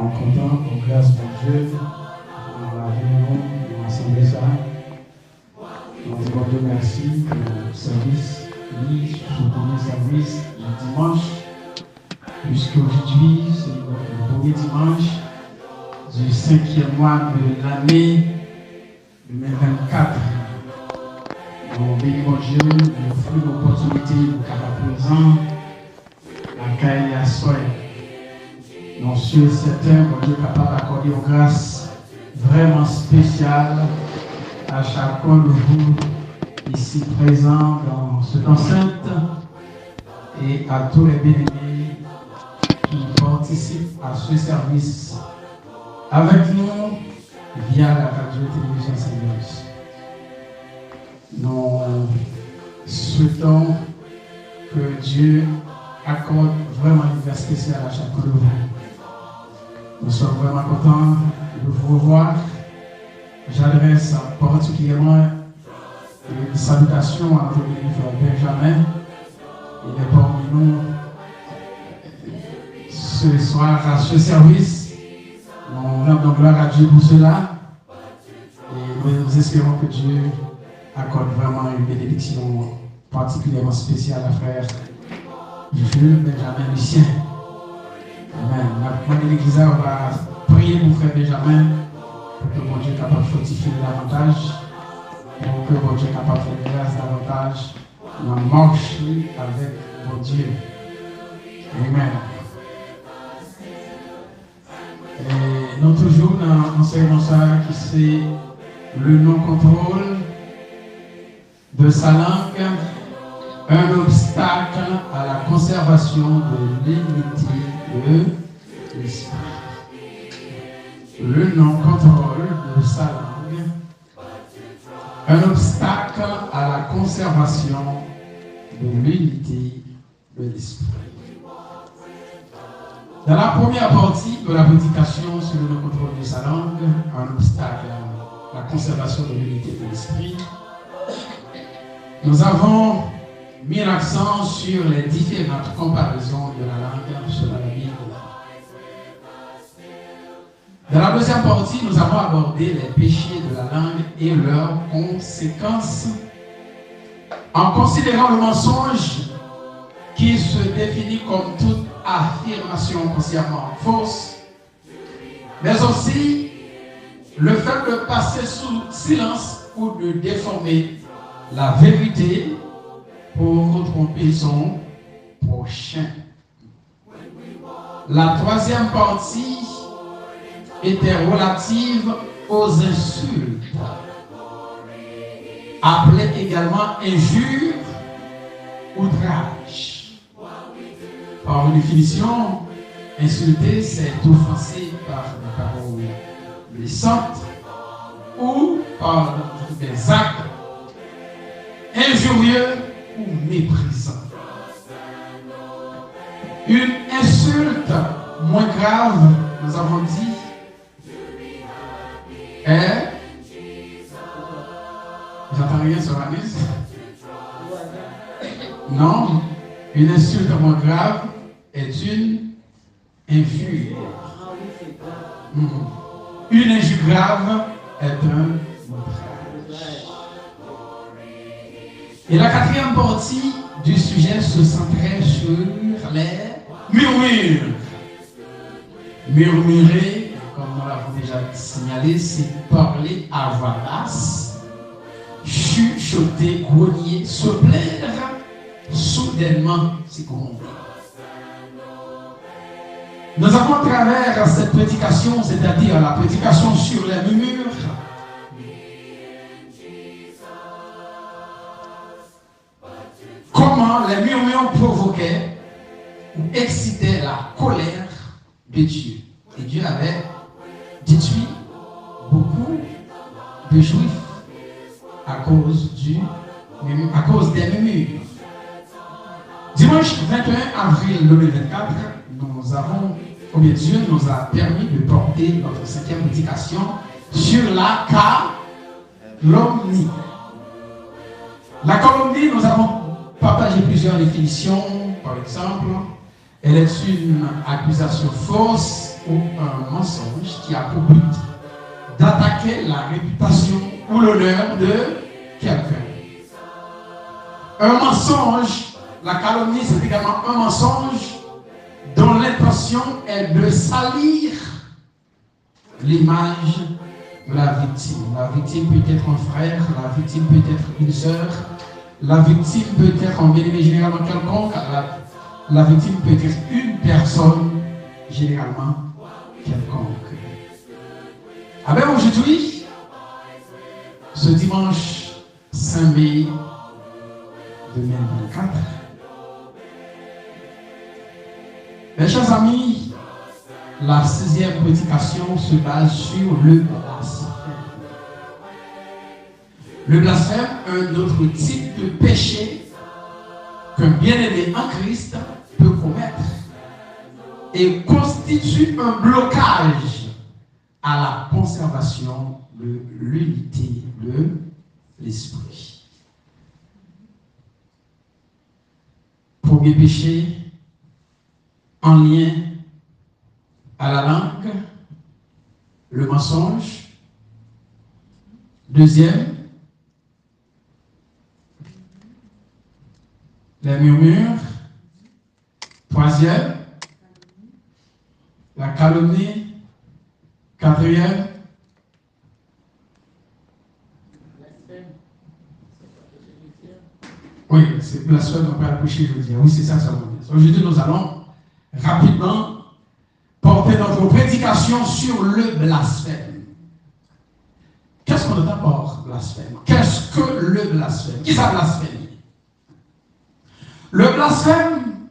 Nous comptons pour grâce de Dieu dans la réunion de l'Assemblée ça. Nous disons Dieu merci pour le service, oui, ce premier service du dimanche. Jusqu'aujourd'hui, c'est le premier dimanche du 5e mois de l'année 2024. Nous bénissons Dieu, nous offrons l'opportunité pour qu'à présent, la caille à soi. Non, sur cette heure, Dieu est capable d'accorder une grâce vraiment spéciale à chacun de vous ici présents dans cette enceinte et à tous les bénéfices qui participent à ce service avec nous via la radio-télévision Seigneur. Nous souhaitons que Dieu accorde vraiment une grâce spéciale à chacun de vous. Nous sommes vraiment contents de vous revoir. J'adresse particulièrement une salutation à notre frère Benjamin. Il est parmi nous ce soir à ce service. Nous rendons gloire à Dieu pour cela. Et nous espérons que Dieu accorde vraiment une bénédiction particulièrement spéciale à frère Jules Benjamin Lucien. Amen. La l'église va prier pour frère Benjamin pour que mon Dieu soit capable de fortifier davantage, pour que mon Dieu soit capable de faire grâce davantage dans la marche avec mon Dieu. Amen. Et nous toujours dans l'enseignement qui c'est le non-contrôle de sa langue, un obstacle à la conservation de l'unité de l'esprit. Le non-contrôle de sa langue, un obstacle à la conservation de l'unité de l'esprit. Dans la première partie de la prédication sur le non-contrôle de sa langue, un obstacle à la conservation de l'unité de l'esprit, nous avons mis l'accent sur les différentes comparaisons de la langue selon la Bible. Dans la deuxième partie, nous avons abordé les péchés de la langue et leurs conséquences en considérant le mensonge qui se définit comme toute affirmation consciemment fausse, mais aussi le fait de passer sous silence ou de déformer la vérité pour tromper son prochain. La troisième partie était relative aux insultes, appelées également injures, outrage. Par définition, insulter, c'est offenser par des paroles blessantes ou par des actes injurieux ou méprisants. Une insulte moins grave, nous avons dit, est... J'entends rien sur la liste. Non, une insulte moins grave est une injure. Une injure grave est un outrage. Et la quatrième partie du sujet se centrait sur les murmures. Murmurer, comme nous l'avons déjà signalé, c'est parler à voix basse, chuchoter, grogner, se plaindre, soudainement s'écrouler. Nous avons à travers cette prédication, c'est-à-dire la prédication sur les murmures, comment les murmures provoquaient ou excitaient la colère de Dieu. Et Dieu avait détruit beaucoup de Juifs à cause des murmures. Dimanche 21 avril 2024, Dieu nous a permis de porter notre 5e prédication sur la calomnie. La calomnie, nous avons partagé plusieurs définitions. Par exemple, elle est une accusation fausse ou un mensonge qui a pour but d'attaquer la réputation ou l'honneur de quelqu'un. Un mensonge, la calomnie, c'est également un mensonge dont l'intention est de salir l'image de la victime. La victime peut être un frère, la victime peut être une sœur, la victime peut être un bien-aimé généralement quelconque, la victime peut être une personne généralement quelconque. Avec aujourd'hui, ce dimanche 5 mai 2024, mes chers amis, la 6e prédication se base sur le blasphème. Le blasphème, un autre type de péché qu'un bien-aimé en Christ peut commettre et constitue un blocage à la conservation de l'unité de l'esprit. Premier péché en lien à la langue, le mensonge. Deuxième, les murmures. Troisième, la calomnie. Quatrième, oui, c'est blasphème, on peut la coucher, je veux dire. Oui, c'est ça, ça veut dire. Aujourd'hui, nous allons rapidement porter notre prédication sur le blasphème. Qu'est-ce qu'on entend par blasphème? Qu'est-ce que le blasphème? Qui ça blasphème? Le blasphème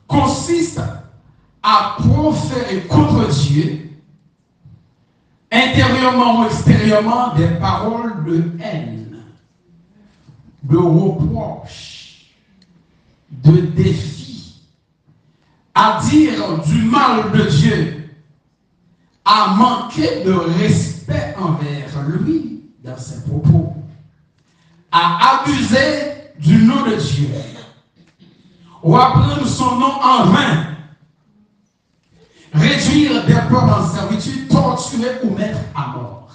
consiste à proférer contre Dieu, intérieurement ou extérieurement, des paroles de haine, de reproche, de défi, à dire du mal de Dieu, à manquer de respect envers lui dans ses propos, à abuser du nom de Dieu, ou à prendre son nom en vain, réduire des peuples en servitude, torturer ou mettre à mort.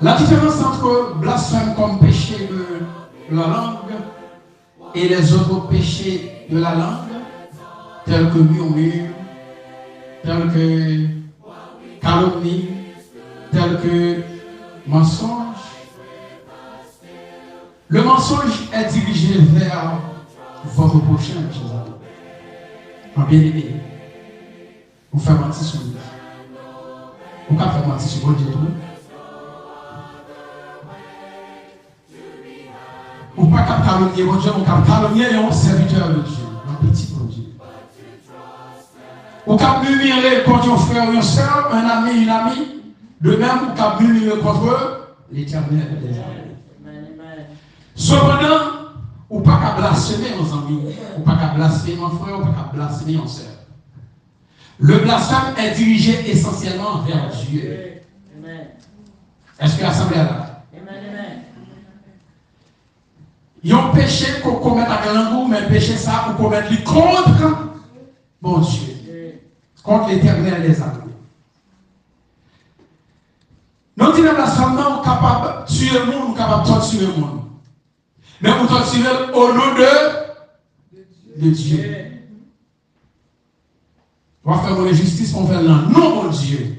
La différence entre blasphème comme péché de la langue et les autres péchés de la langue, tels que murmure, tels que calomnie, tels que mensonge. Le mensonge est dirigé vers votre prochain, chers amis. En bien-aimé, vous faites mentir sur lui. Vous pouvez faire mentir sur votre Dieu. Vous ne pouvez pas calomnier votre Dieu, vous pouvez calomnier un serviteur de Dieu, un petit pour Dieu. Vous pouvez murmurer contre un frère ou une soeur, un ami, une amie. De même, vous pouvez murmurer contre l'Éternel des armées. Cependant, ou pas qu'à blasphémer nos amis, ou pas qu'à blasphémer mon frère, ou pas qu'à blasphémer mon soeur. Le blasphème est dirigé essentiellement vers Dieu. Est-ce que l'assemblée est là? Il y a un péché qu'on commet avec l'angoisse, mais le péché ça qu'on commet contre mon Dieu, contre l'Éternel des armées. Nous disons le blasphème, nous sommes capables de tuer le monde, nous sommes capables de torturer le monde. Mais vous torturez au nom de Dieu. On va faire mon justice, on va faire le nom de Dieu.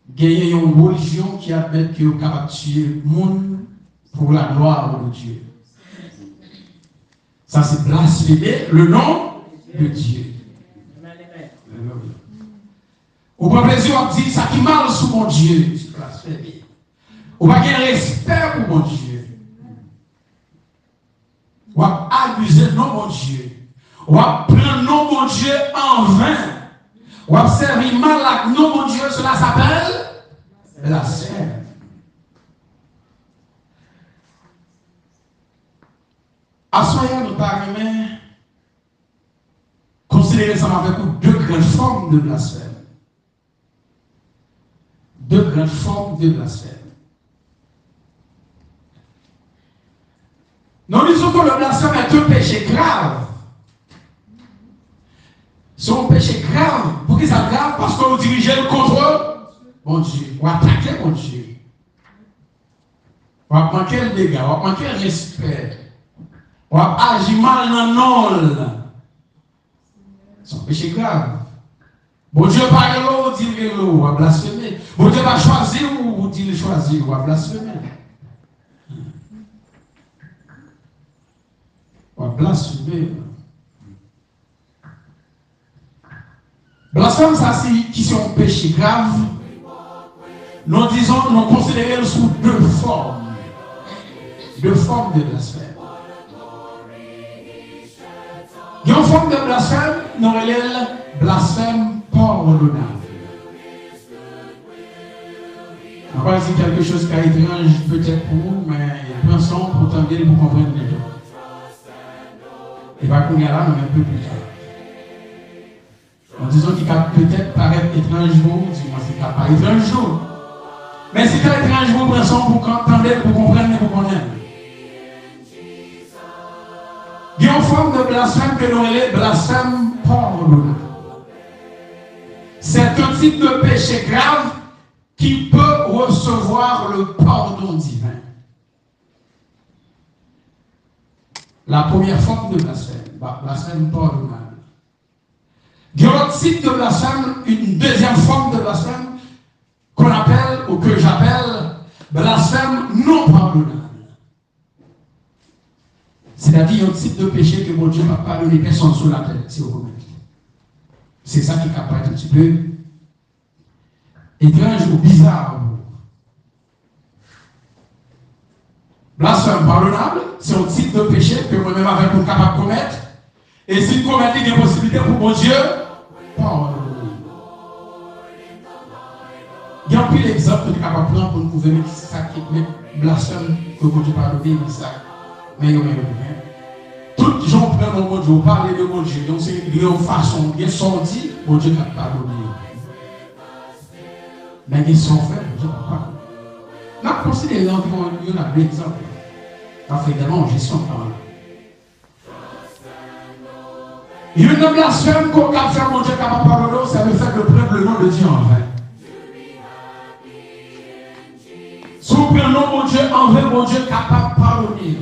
Gagner une religion qui admet que vous êtes capable de tuer le monde pour la gloire de Dieu. Ça, c'est blasphémer le nom de Dieu. Au bon plaisir, on dit ça qui mal sous mon Dieu, c'est blasphémer. On va gagner respect pour mon Dieu. On va abuser de mon Dieu. On va prendre mon Dieu en vain. On va servir mal à mon Dieu. Cela s'appelle blasphème. À ce moment, nous parlons considérer ça avec nous deux grandes formes de blasphème. Deux grandes formes de blasphème. Nous disons que le blasphème est un péché grave C'est un péché grave. Pour qui ça grave? Parce que vous dirigez le contre bon Dieu. Vous attaquez mon Dieu. Vous manquez le dégât, vous manquez le respect. Vous agissez mal dans le nom. C'est un péché grave. Bon Dieu parle l'eau, vous dites l'eau, vous blasphémer. Bon Dieu va choisir ou vous dites choisir, vous blasphémer. Vous blasphémer. Blasphème, ça c'est qui sont un péché grave. Nous disons, nous considérons sous deux formes. Deux formes de blasphème. Il y a une forme de blasphème, nous relève blasphème pardonnable. On va dire quelque chose qui est étrange peut-être pour vous, mais pensons pour t'engueuler pour comprendre les deux. Et va qu'on y a là, mais un peu plus tard. En disant qu'il va peut-être paraître étrange pour vous, dis-moi c'est pas étrange pour vous. Mais c'est très étrange pour vous, pensons pour entendre, pour comprendre et pour connaître. Il y a une forme de blasphème que l'on appelle blasphème pardonnable. C'est un type de péché grave qui peut recevoir le pardon divin. La première forme de blasphème, blasphème pardonnable. Il y a un autre type de blasphème, une deuxième forme de blasphème qu'on appelle, ou que j'appelle, blasphème non pardonnable. C'est-à-dire un type de péché que mon Dieu n'a pas donné personne sur la terre, si vous comprenez. C'est ça qui est capable d'être un petit peu étrange ou bizarre. Blasphème pardonnable, c'est un type de péché que moi-même avec nous capable de commettre. Et si nous commettons des possibilités pour mon Dieu, pardonnez. Il y a un peu d'exemples que nous sommes capables de prendre pour nous prouver que c'est ça qui est blasphème que mon Dieu pardonne, mais ça. Mais il y a tout les gens prennent mon Dieu, parler de mon Dieu, donc c'est une façon bien sortie, mon Dieu n'a pas pardonné. Mais ils sont faits, mon Dieu n'a pas pardonné. Nous avons considéré environ, il y en a deux exemples. Nous avons fait également en gestion de parole. Il y a une blasphème qu'on a fait, mon Dieu n'a pas pardonné, c'est le fait de prendre le nom de Dieu en vain. Si vous prenez le nom de mon Dieu en vain, mon Dieu est capable de pardonner.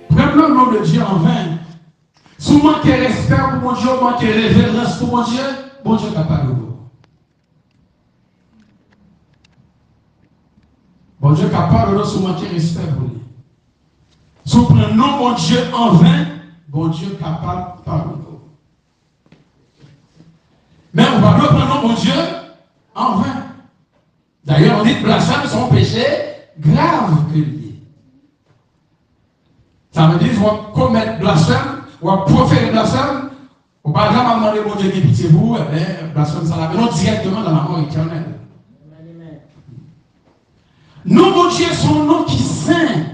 Prenez le nom de Dieu en vain. Si vous manquez respect pour mon Dieu, vous manquez révérence pour mon Dieu est capable de vous. Bon Dieu est capable de vous si vous manquez respect pour lui. Si vous prenez le nom de mon Dieu en vain, bon Dieu est capable de pardonner. Mais on va pas prendre le nom de mon Dieu en vain. D'ailleurs, on dit que blasphème, c'est un péché grave que lui. Ça veut dire qu'on va commettre blasphème, on va proférer blasphème, on va pas demander mon Dieu qui pitié vous, et bien, blasphème, ça la met directement dans la mort éternelle. Nous, mon Dieu, son nom qui est saint.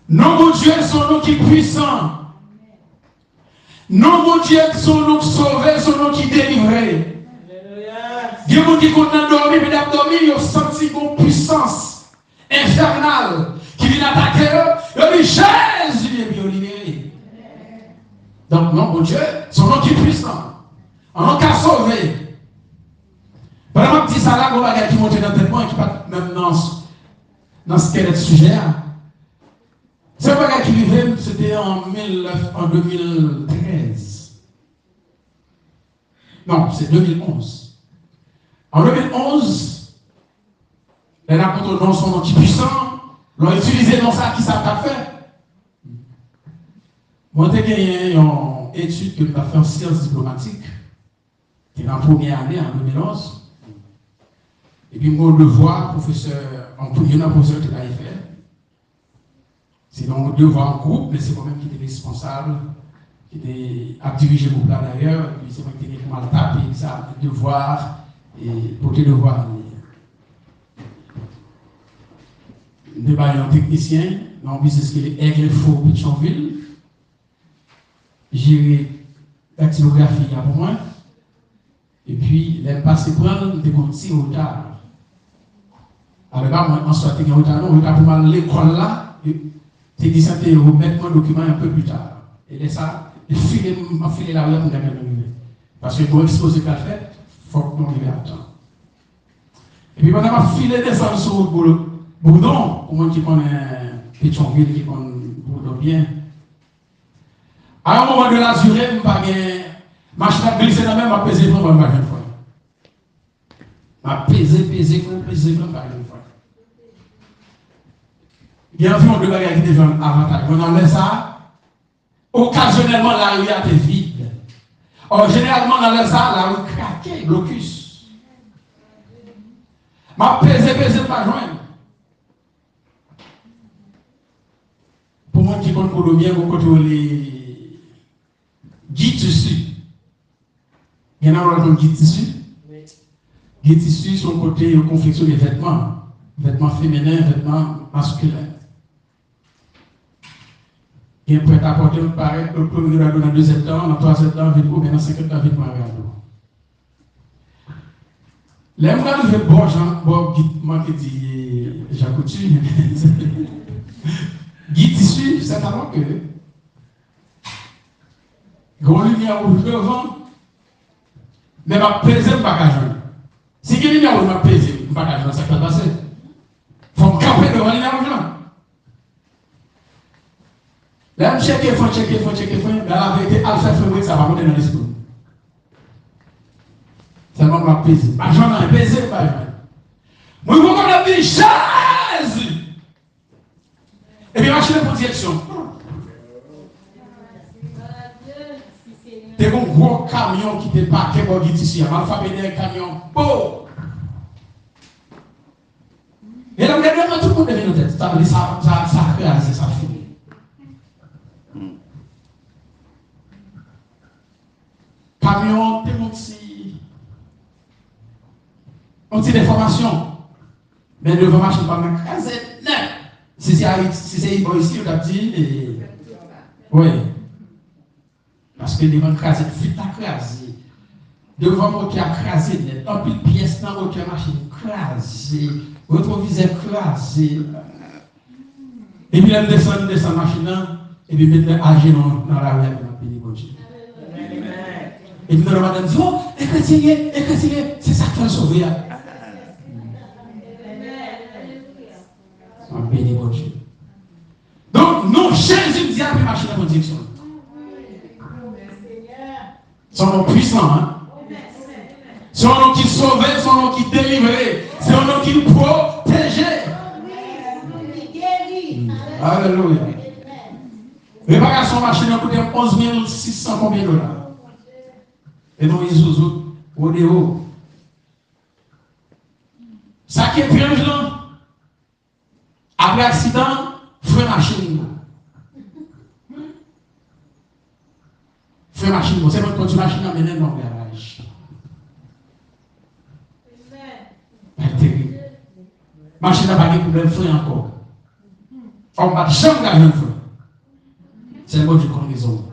Non, mon Dieu, son nom qui est puissant. Non, mon Dieu, son nom qui sauvé, son nom qui délivré. Dieu vous dit qu'on a dormi, mais d'abdomen, il a senti une puissance infernale qui vient attaquer eux. Il a dit Jésus est bien libéré. Donc, non, mon Dieu, son nom qui est puissant. Un nom qui a sauvé. Vraiment, petit ça là, on va qui monte dans le tête et qui pas même dans ce qu'est le sujet. C'est un bagage qui vivait, c'était en 2013. Non, c'est 2011. En 2011, les apôtres son nom qui puissant, l'ont utilisé dans ça qui ça fait. Moi, j'ai gagné une étude que nous avons fait en sciences diplomatiques, qui est en première année, en 2011. Et puis, mon devoir, professeur, il y a un professeur qui l'a fait. C'est donc devoir en groupe, mais c'est moi-même qui était responsable, qui était à diriger le groupe là d'ailleurs, et puis c'est moi qui était mal tapé, ça, devoir, et pour tes devoirs. Débat un technicien, dans le business qui est Aigle-Faux, Pichonville. J'ai la typographie pour moi. Et puis, les passés prendre des petits retards. Alors là, moi, en soit, il y a un retard pour l'école là. C'est dit ça, tu remettre mon document un peu plus tard. Et là, ça, il m'a filé la rue pour gagner le niveau. Parce que pour exposer qu'elle fait, il faut qu'on arrive à temps. Et puis, pendant que je filé descendre sur le bourdon, pour moi qui connaît Pétionville, qui connaît bourdon bien. À un moment de la durée, je n'ai pas gagné. Machine à glisser dans la même, m'a pesé pour moi, une fois. M'a pesé, comme par une fois. Il y a environ deux bagages qui deviennent avantage. On enlève ça, occasionnellement, la rue a été vide. Or, généralement, on enlève ça, la rue craquée, blocus. M'a pesé, pas joindre. Pour moi qui compte pour le bien, vous comptez les guides tissus. Il y en a un guide tissu. Guide tissu, son côté confection des vêtements. Vêtements féminins, vêtements masculins. Il est prêt à porter, pareil, le premier grade dans le deuxième temps, dans le troisième temps, dans le cinquième temps, vite mariage. Les gens qui ont bon, moi qui dis, j'accoutume. Guide tissu, c'est alors que. Grand lumière rouge devant, mais ma pesée, pas qu'à joindre. Si il y a une lumière rouge, ma pesée, pas qu'à joindre, ça peut passer. Il faut me camper devant la lumière rouge. Là, je checker, mais la vérité, alpha février, ça va monter dans l'esprit. Seulement ma pesée. Ma jambe a pesé, pas jamais. Moi, je vous la vie, Jésus. Et puis, je pour direction. T'es un gros camion qui te parqué pour dire ici, un alphabet d'un camion. Oh! Et là, regardez, tout le monde devient notre tête. Ça crase, ça finit. Camion, t'es un petit déformation. Mais devant machine, pas même crasé. Si c'est ici, on a dit. Oui. Parce que devant crasé, vite à craser. Devant moi qui a crasé, un peu de pièces dans votre machine crasé. Votre visage crasé. Et puis, elle descend la machine, et puis, mettre à genoux dans la rue, et puis, et puis, la madame dit, oh, c'est ça qui va sauver. Donc, nous, Jésus dit à la machine à direction. Son nom puissant, hein? Son nom qui sauvait, son nom qui délivrait, son nom qui protégeait. Alléluia. Réparation machine a coûté 11 600 combien de dollars? Et non, Isuzu, Odeo. Ça qui est étrange, là, après l'accident, frère machine. Frère machine, c'est votre petit machine à mener dans le garage. C'est terrible. Machine n'a pas de problème, frère encore. On va jamais gagner, frère. C'est le mot du combinaison.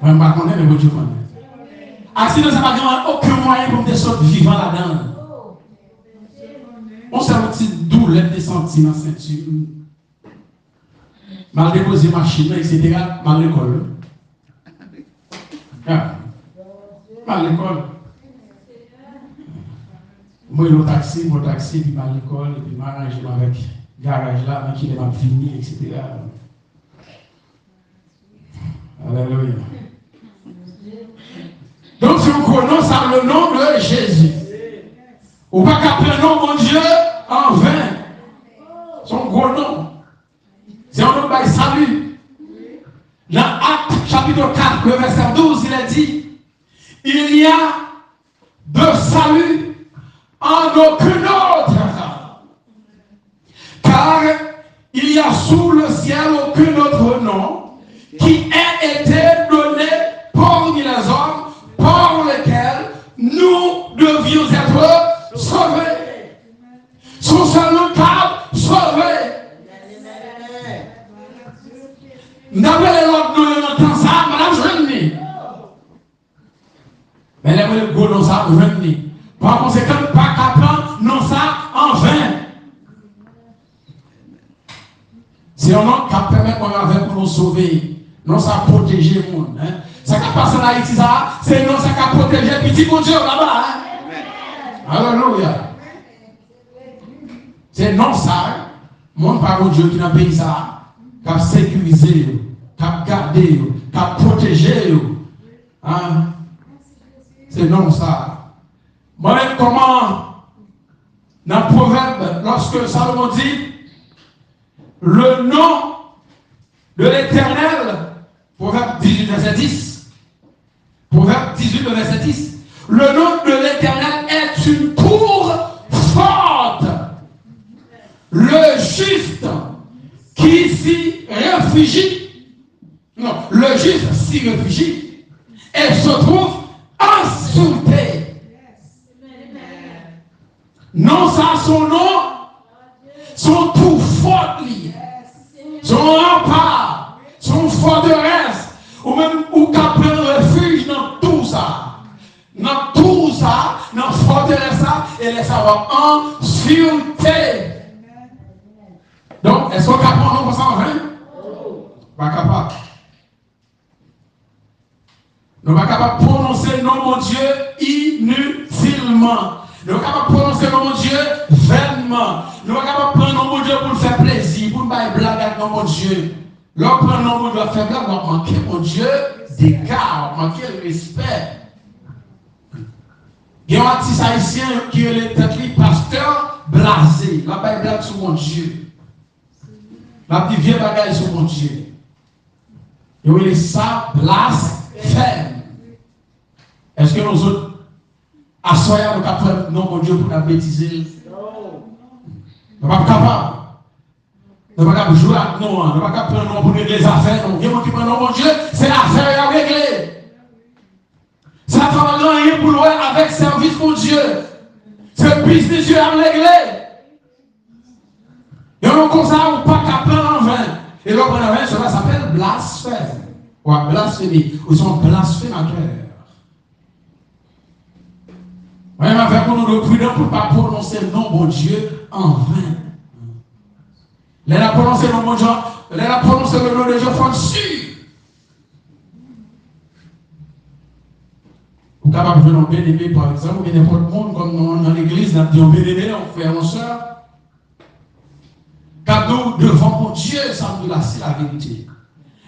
Je ne sais pas connaître, mais je connais. Accident, ça n'a pas aucun moyen pour me sortir vivant là-dedans. On s'est un petit douleur descendue dans la ceinture. Mal déposé machine, etc. Mal l'école. Mal l'école. Moi, le taxi, puis mal l'école, et puis m'arranger avec le garage là, avec qui il va finir, etc. Alléluia. Donc, si on prononce le nom de Jésus, on va pas qu'appeler le nom de Dieu en vain. Son gros nom. C'est un nom de salut. Dans Actes chapitre 4, le verset 12, il a dit, il y a de salut en aucun autre. Car il y a sous le ciel aucun autre nom qui ait été donné parmi les hommes par lequel nous devions être sauvés. Son seul nom car sauvé. D'après l'autre nom, on entend ça, madame Jeanne. Mais là, le gros nom ça, Jeanne. Par conséquent, pas qu'apprendre non ça en vain. C'est un nom qui permet qu'on avec pour nous sauver. Non, ça protéger le monde. Hein? Ça qui passe en Haïti, c'est non, ça qui protéger petit bon Dieu là-bas. Hein? Alléluia. C'est non ça, mon par Dieu qui dans le pays ça, qui a sécurisé, qui a gardé, qui a protégé. Hein? C'est non ça. Moi-même, comment, dans le proverbe, lorsque Salomon dit, le nom de l'Éternel, proverbe 18, verset 10, proverbe 18, verset 10, le nom de l'Éternel est une tour forte. Le juste qui s'y réfugie, non, le juste s'y réfugie et se trouve insulté. Non, ça, son nom, son tout fort, son rempart, son forteresse, ou même ou qu'à prendre refuge dans tout ça. Dans tout ça, dans la forteresse, et les savoir insulté. Donc, est-ce qu'on peut prendre pour 120? Pas capable. Nous ne sommes pas capables de prononcer le nom de mon Dieu inutilement. Nous ne sommes pas capables de prononcer le nom de mon Dieu vainement. Nous ne sommes pas capables de prendre le nom de mon Dieu pour nous faire plaisir, pour nous faire blague avec le nom de mon Dieu. Lorsqu'on prend le nom de mon Dieu pour faire blague, on va manquer mon Dieu d'égard, on va manquer le respect. Il y a un artiste haïtien qui est le pasteur blasé. La Bible blague sur mon Dieu. La petite vieille bagaille sur mon Dieu. Et oui, les ça blasphème. Est-ce que nous autres, assoyons nous capables non mon Dieu pour la bêtiser? Nous ne sommes pas capables. Nous ne sommes pas capables de jouer avec nous. Nous ne sommes pas capables de prendre pour régler les affaires. Nous ne qui prend non mon Dieu, c'est l'affaire à régler. Ça ne fait rien pour louer avec service pour Dieu. C'est le business Dieu à régler. Et on comme ça, on pas qu'à prendre en vain. Et là, prendre en vain, cela s'appelle blasphème. Ou blasphémie. Ou sont blasphémateurs. Même avec nous de prudent pour ne pas prononcer le nom de Dieu en vain. Elle a prononcé le nom de Dieu. Elle a prononcé le nom de Dieu, il faut sûr. Vous êtes capable de venir en bien-aimé, par exemple, ou bien n'importe monde, comme dans l'église, on dit en bien-aimé, on fait en soeur. Cadeau devant mon Dieu, ça me dit là, c'est la vérité.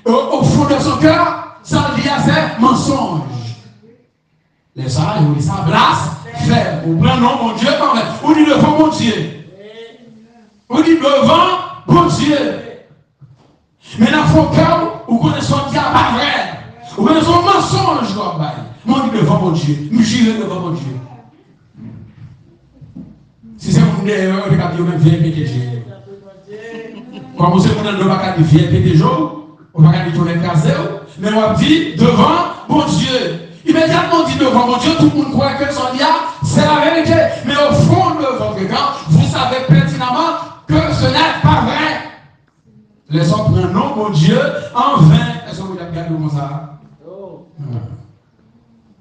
Au fond de son cœur, ça dit à ses mensonges. Les ça, ils disent ça, blasphème. Vous prenez non, mon Dieu, vous dites devant mon Dieu. Vous dites devant mon Dieu. Mais dans son cœur, vous connaissez son diable pas vrai. Vous connaissez son mensonge, moi, je dis devant mon Dieu. Je jure devant mon Dieu. Si c'est mon Dieu, on va dire viens PDG. Comme vous savez, on ne va pas dire viens PDG, on va dire tourner casé, mais on va dire devant mon Dieu. Immédiatement, on dit devant mon Dieu, tout le monde croit que son diable, c'est la vérité. Mais au fond de votre cœur, vous savez pertinemment que ce n'est pas vrai. Laissons prendre nom, mon Dieu, en vain. Est-ce que vous avez regardé comme ça?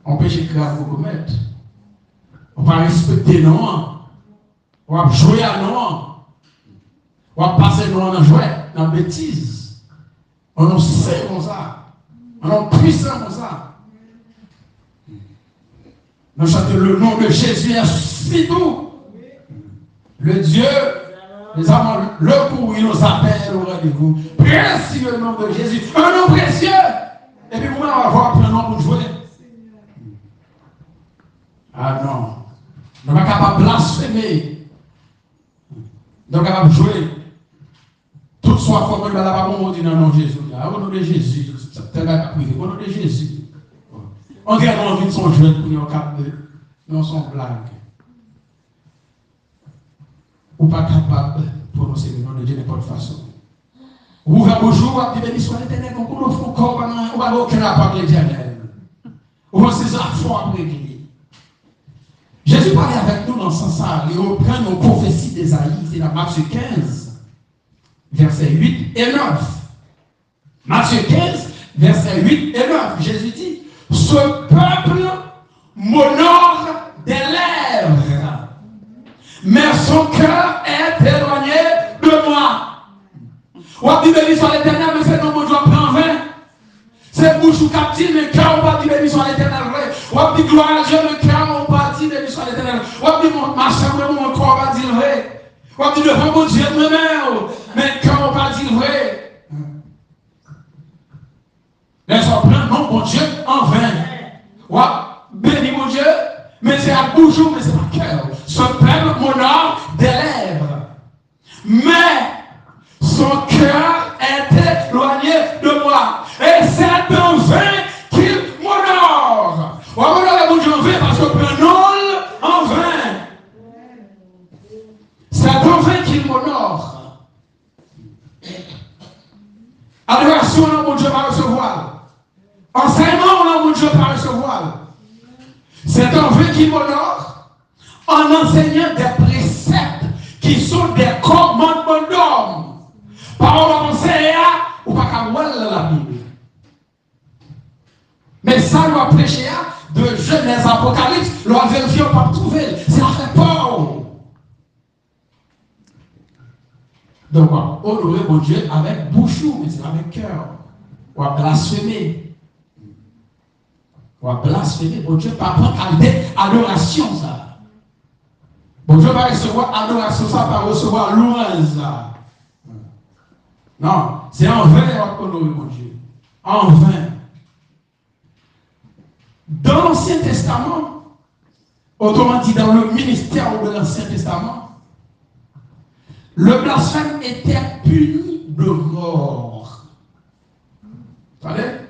On péché grave vous commettre. On va respecter non. On va jouer à non. On va passer non dans jouet, dans bêtise. On sait comme ça. On est puissant comme ça. Nous chantons le nom de Jésus est tout. Le Dieu, les amants, le coup, il nous appelle au rendez-vous. Précieux le nom de Jésus. Un nom précieux. Et puis, vous allez avoir un nom pour jouer. Ah non. Nous ne sommes pas capables de blasphémer. Nous sommes capables de jouer. Tout soit formé dans la parole, on dit dans le nom de Jésus. Au nom de Jésus. Au nom de Jésus. On dit qu'on a envie de son jeu pour nous capter. Non, son blague. Ou pas capable de prononcer le nom de Dieu de n'importe façon. Ou va bonjour, ou béni soit l'éternel, qu'on ne fait encore, on va aucun rapport avec l'éternel. Ou va ses affaires après lui. Jésus parlait avec nous dans ce sens-là. Il reprend nos prophéties d'Ésaïe, c'est dans Matthieu 15, versets 8 et 9. Matthieu 15, versets 8 et 9. Jésus dit, ce peuple m'honore des lèvres, mais son cœur est éloigné de moi. Ou à dire, soit l'Éternel, mais c'est non, mon Dieu, prend 20. C'est bouche ou captif, mais cœur, on pas dit béni soit l'Éternel. On va dire gloire à Dieu, mais cœur, on pas dit béni soit l'Éternel. On va dire ma chambre, mon corps, on va dire vrai. On va dire devant mon Dieu, mais cœur, on pas dire vrai. Mais ça prend non, mon Dieu, en vain. On va bénir mon Dieu, mais c'est à bouche, mais c'est pas cœur. Ce peuple m'honore des lèvres. Mais son cœur est éloigné de moi. Et c'est en vain qu'il m'honore. On va honorer mon Dieu en vain parce qu'on peut non en vain. C'est en vain qu'il m'honore. Adoration, on a mon Dieu va recevoir. Enseignement, on a mon Dieu va recevoir. C'est en vain qu'il m'honore en enseignant des préceptes qui sont des commandements d'hommes. Parole conseillère ou pas qu'à voir la Bible. Mais ça, doit prêcher de Genèse, Apocalypse, l'on vérifie, on pas trouver. C'est la fait peur. Donc, honorer mon Dieu avec bouchou, mais c'est avec cœur. On va blasphémer. On va blasphémer. Mon Dieu, pas prendre adoration, ça. Mon Dieu va recevoir adoration, ça, pas recevoir louange, ça. Non, c'est en vain qu'on honorer mon Dieu. En vain. Dans l'Ancien Testament, autrement dit dans le ministère de l'Ancien Testament, le blasphème était puni de mort. Vous savez?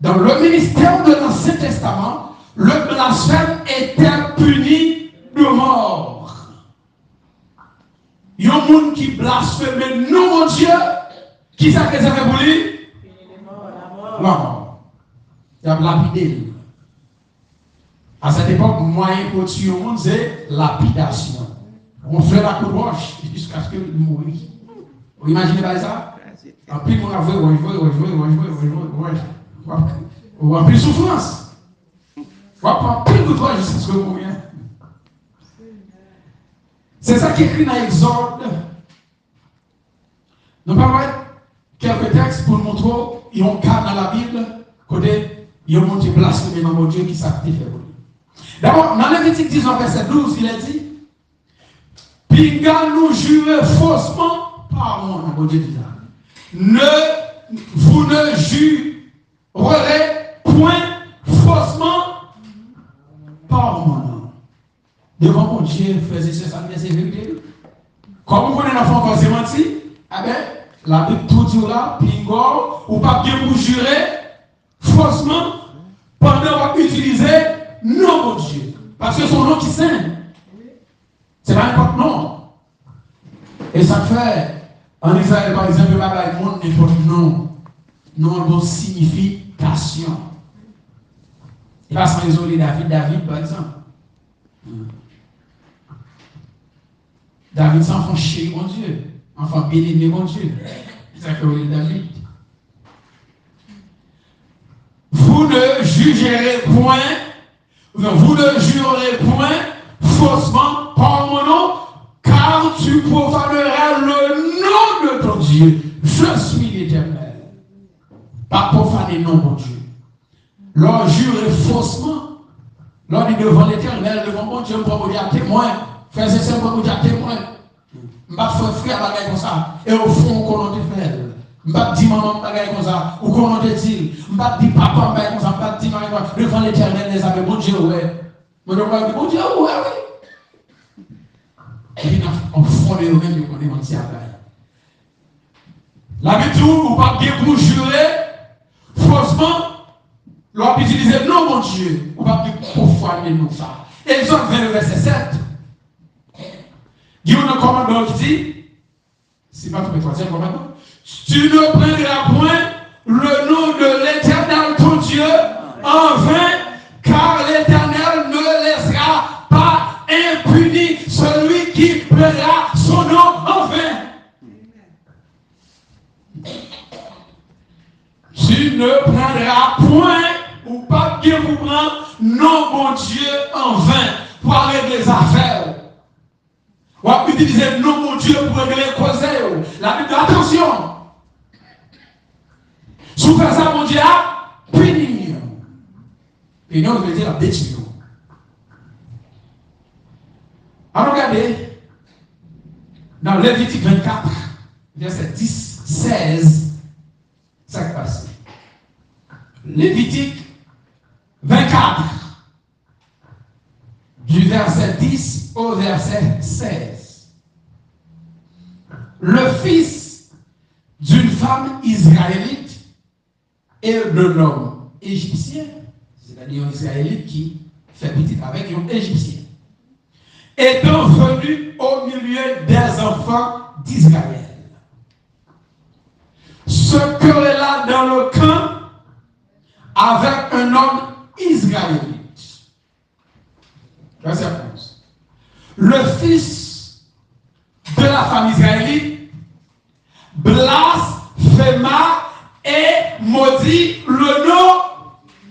Dans le ministère de l'Ancien Testament, le blasphème était puni de mort. Il y a un monde qui blasphème nous, mon Dieu, qui ça que ça fait pour lui? La mort. Il y a lapidé. À cette époque, moyen pour tuer le monde, c'est lapidation. On fait la coupe roche jusqu'à ce qu'il mourit. Vous imaginez pas ça? En plus, on a vu, on a plus de souffrance. On va prendre plus de roche jusqu'à ce qu'il mourit. C'est ça qui est écrit dans Exode. Nous parlons quelques textes pour nous montrer qu'il y a un cas dans la Bible, côté il y a un monté blasphémé dans mon Dieu qui s'active pour lui. D'abord, dans Lévitique 19, verset 12, il est dit Pinga nous jure faussement par mon Dieu dit vous ne jurerez point faussement par mon nom. Devant mon Dieu, faisait ce ça, c'est vérité. Comme vous connaissez l'enfant quand c'est menti, eh bien, la Bible tout dit là, pingo, ou pas bien vous jurer faussement pendant qu'on utilise non mon Dieu. Parce que son nom qui saint. C'est pas n'importe nom. Et ça fait, en Israël par exemple, il y a un monde n'importe nom. Non de signification. Il va se résoudre David par exemple. David c'est enfant chéri mon Dieu, enfant bien-aimé mon Dieu. C'est ça que vous dites David. Vous ne jugerez point, vous ne jurerez point faussement par mon nom, car tu profaneras le nom de ton Dieu. Je suis l'Éternel. Pas profaner non mon Dieu. Leur jurer faussement, leur dit devant l'Éternel, devant mon Dieu, pour vous dire témoin. Frère, c'est ça pour vous dire témoin. Je ne vais pas faire frère bagaille comme ça. Et au fond, qu'on te fait. Je ne vais pas dire maman bagaille comme ça. Ou qu'on te dit. Je ne vais pas dire papa bagaille comme ça. Je ne vais pas dire maman devant l'Éternel, les amis. Mon Dieu, ouais. Mon Dieu, ouais, oui. Et puis, on fond de eux-mêmes, on est menti à bagaille. L'habitude, ou pas bien pour jurer, faussement, l'on peut utiliser non, mon Dieu. Ou pas bien pour foiner nous ça. Exode 20, verset 7. Il y a un commandant qui dit, c'est pas tout le troisième commandant, tu ne prendras point le nom de l'Éternel ton Dieu en vain, car l'Éternel ne laissera pas impuni celui qui prendra son nom en vain. Tu ne prendras point, ou pas bien vous prendre, non mon Dieu en vain, pour régler les affaires. On va utiliser le nom de Dieu pour régler les causes. La Bible dit attention. Si vous faites ça, mon Dieu a puni. Et nous, on veut dire la bêtise. Alors regardez, dans Lévitique 24, verset 10, 16, ça qui passe. Lévitique 24, du verset 10 au verset 16. Le fils d'une femme israélite et d'un homme égyptien, c'est-à-dire un israélite qui fait petit avec un égyptien, étant venu au milieu des enfants d'Israël, se querella dans le camp avec un homme israélite. Verset 11. Le fils de la femme israélite blasphéma et maudit le nom.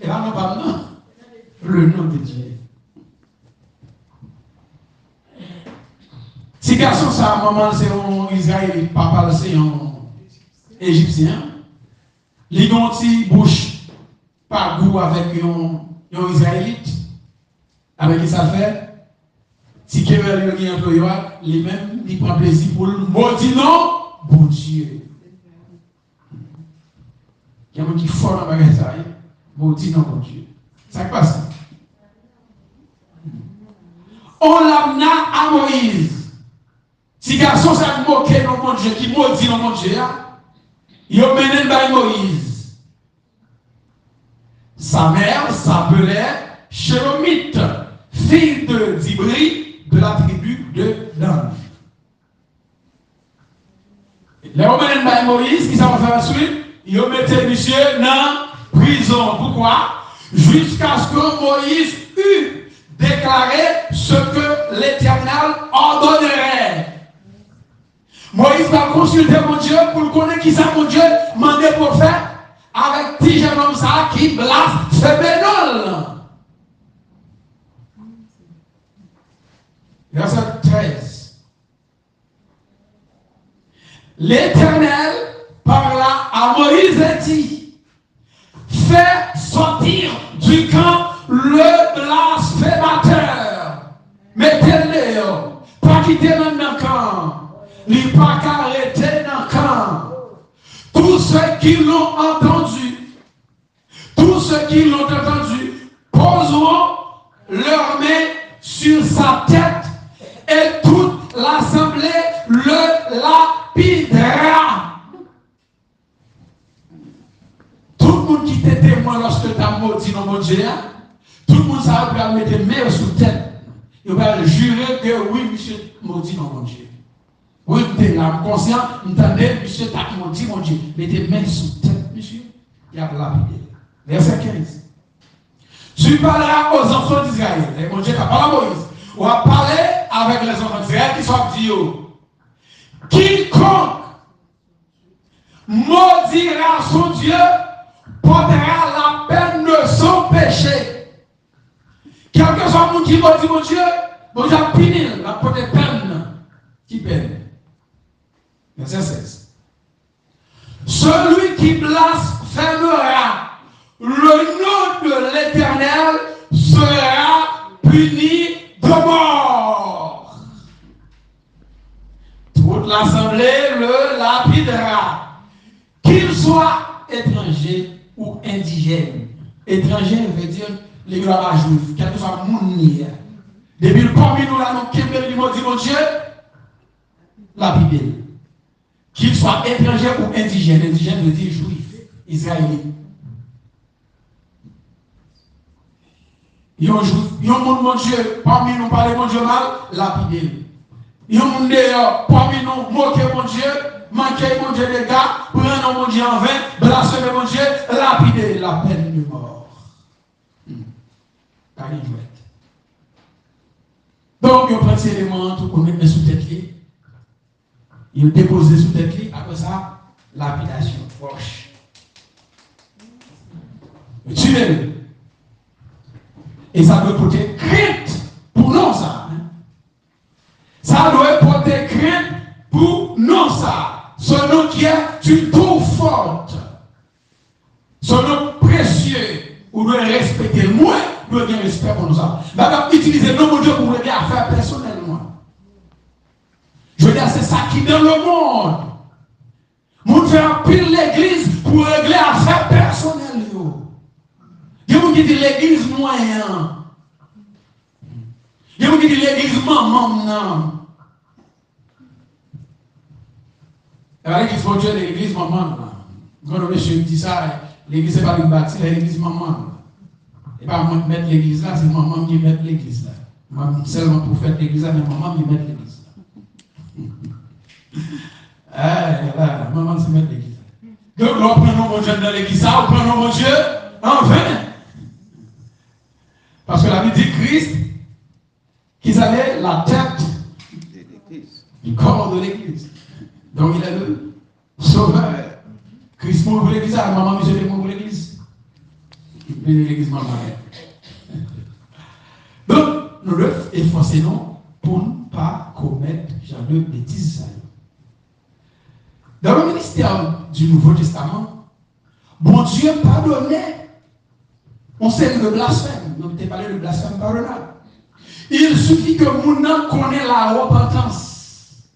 Et là, non, pas non. Le nom de Dieu. Si garçon, ça, maman, c'est un israélite, papa, c'est un égyptien. Les ont une bouche par goût avec un israélite. Avec qui ça fait? Si quelqu'un est un peu, lui-même, il prend plaisir pour le maudit non, bon Dieu. Il y a un qui fort dans le ça, maudit non, bon Dieu. Ça passe. On l'amena à Moïse. Si garçon ça moqué dans mon Dieu, qui maudit dans mon Dieu, il a mené par Moïse. Sa mère s'appelait Shélomite, fille de Dibri, de la tribu de Dan. Les mené par Moïse, qui ça va faire ensuite? Il a mis monsieur dans prison. Pourquoi? Jusqu'à ce que Moïse eût déclaré ce que l'Éternel ordonnerait. Moïse va consulter mon Dieu pour le connaître qui ça mon Dieu mandé pour faire avec petit jeune homme ça qui blasphème. Verset 13. L'Éternel parla à Moïse et dit: fais sortir du camp le blasphémateur. Mettez-le, pas quitter dans le camp. Il pas qu'arrêter dans le camp. Tous ceux qui l'ont entendu, poseront leurs mains sur sa tête et toute l'assemblée le lapidera. Tout le monde qui était témoin lorsque tu as maudit dans mon Dieu, tout le monde va mettre les mains sur la tête. Il va jurer que oui, monsieur, maudit dans mon Dieu. Oui, tu es là, conscient, entendez, monsieur, tu as maudit mon Dieu. Mettez les mains sur la tête, monsieur, il y a lapidé. Verset 15. Tu parleras aux enfants d'Israël. Et mon Dieu, tu as parlé à Moïse. On va parler avec les enfants d'Israël qui sont dit: quiconque maudira son Dieu portera la peine de son péché. Quel que soit le monde qui maudit mon Dieu a puni la peine. Qui peine? Verset 16. Celui qui blasphémera le nom de l'Éternel sera puni de mort. Toute l'assemblée le lapidera, qu'il soit étranger ou indigène. Étranger veut dire les grands juifs, quel que soit le monde. Depuis parmi nous, là, nous qui dit mon Dieu, lapidé. Qu'il soit étranger ou indigène. Indigène veut dire juif, israélite. Il y a un monde, mon Dieu, parmi nous, parler mon Dieu mal, lapidé. Il y a un monde d'ailleurs, parmi nous, moquer mon Dieu, manquer mon Dieu des gars, prendre mon Dieu en vain, blasphémer mon Dieu, lapidé, la peine de mort. Donc, il prend ces éléments, tout qu'on met sous tête. Il dépose sous tête, après ça, lapidation. Tuer. Et ça doit porter crainte pour nous, ça. Ça doit monsieur, ou doit respecter le moins, doit bien respect pour nous. D'accord, utiliser nos mon Dieu pour régler affaires personnellement. Je veux dire, c'est ça qui dans le monde. Nous faisons pile l'église pour régler affaires personnelles. Il y a qui dit l'église moyen. Il y a qui dit l'église maman. L'église mon Dieu, l'église maman. Quand le monsieur dit ça, l'église n'est pas une bâtie, c'est l'église maman. Et pas moi qui mettre l'église là, c'est maman qui met l'église là. Moi, seulement pour faire l'église là, mais maman qui met l'église là. Maman se met l'église là. Donc, on prend mon Dieu dans l'église là, on prend mon Dieu en vain. Parce que la Bible dit Christ, qu'ils avaient la tête du corps de l'église. Donc, il est le sauveur. Christ mort pour l'église, maman Michel est mort pour l'église. L'église maman. Donc, nous devons efforcer nous pour ne pas commettre genre de bêtises. Dans le ministère du Nouveau Testament, bon Dieu pardonnait. On sait le blasphème. Donc, tu as parlé de blasphème pardonnable. Il suffit que mon âme connaisse la repentance.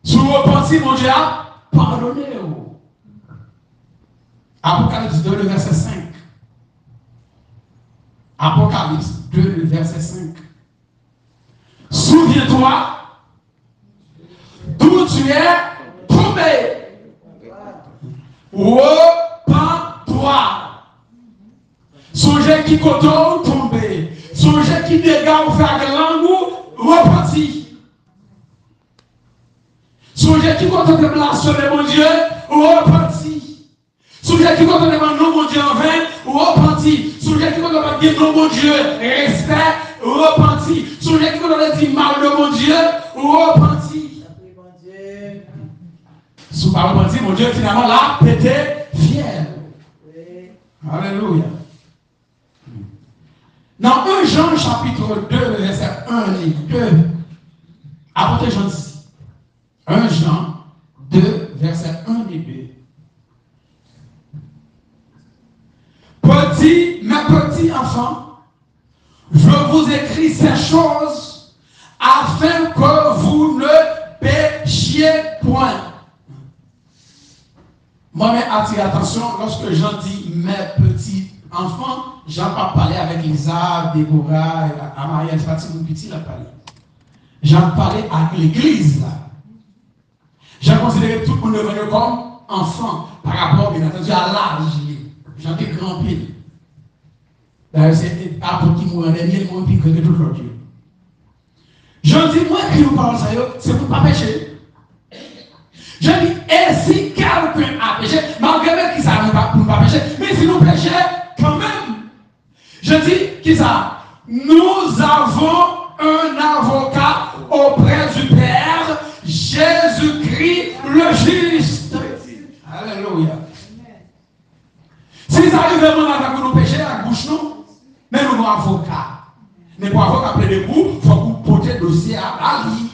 Si vous repentez, mon Dieu a pardonné. Apocalypse 2, le verset 5. Apocalypse 2, le verset 5. Souviens-toi d'où tu es tombé. Repends-toi. Songez qui coton tombé. Songez qui dégâts ou faire langue repenti. Songez qui coton de blasphémer mon Dieu repenti. Songez qui coton de non mon Dieu en vain repenti. Songez qui coton de dire non mon Dieu respect repenti. Songez qui coton de dire mal de mon Dieu repenti. Si vous ne parlez pas, mon Dieu, finalement, là, pété, fier. Oui. Alléluia. Dans 1 Jean, chapitre 2, verset 1 et 2, apportez Jean ici. 1 Jean 2, verset 1 et 2. Mes petits enfants, je vous écris ces choses afin que vous ne péchiez point. Moi, mais attirez attention, lorsque j'en dis mes petits enfants, j'en pas parler avec Lisa, Déborah, Amarielle, c'est pas si mon petit là parlé. J'en parlais avec l'église là. J'ai considéré tout le monde devenu comme enfant par rapport, bien entendu, à l'âge. J'en ai grand pile. D'ailleurs, c'est après qui m'a rendu, il m'a piqué de tout l'autre. J'en dis, moi, qui vous parle ça, c'est pour ne pas pécher. Je dis, et si quelqu'un a péché, malgré qui ça ne va pas pécher, mais si nous péchons, quand même, je dis, qui ça? Nous avons un avocat auprès du Père, Jésus-Christ le juste. Alléluia. Si ça arrive vraiment avec nous pécher, à gauche nous, mais nous avons un avocat. Mais pour avocat plaider vous, il faut que vous portez le dossier à lui.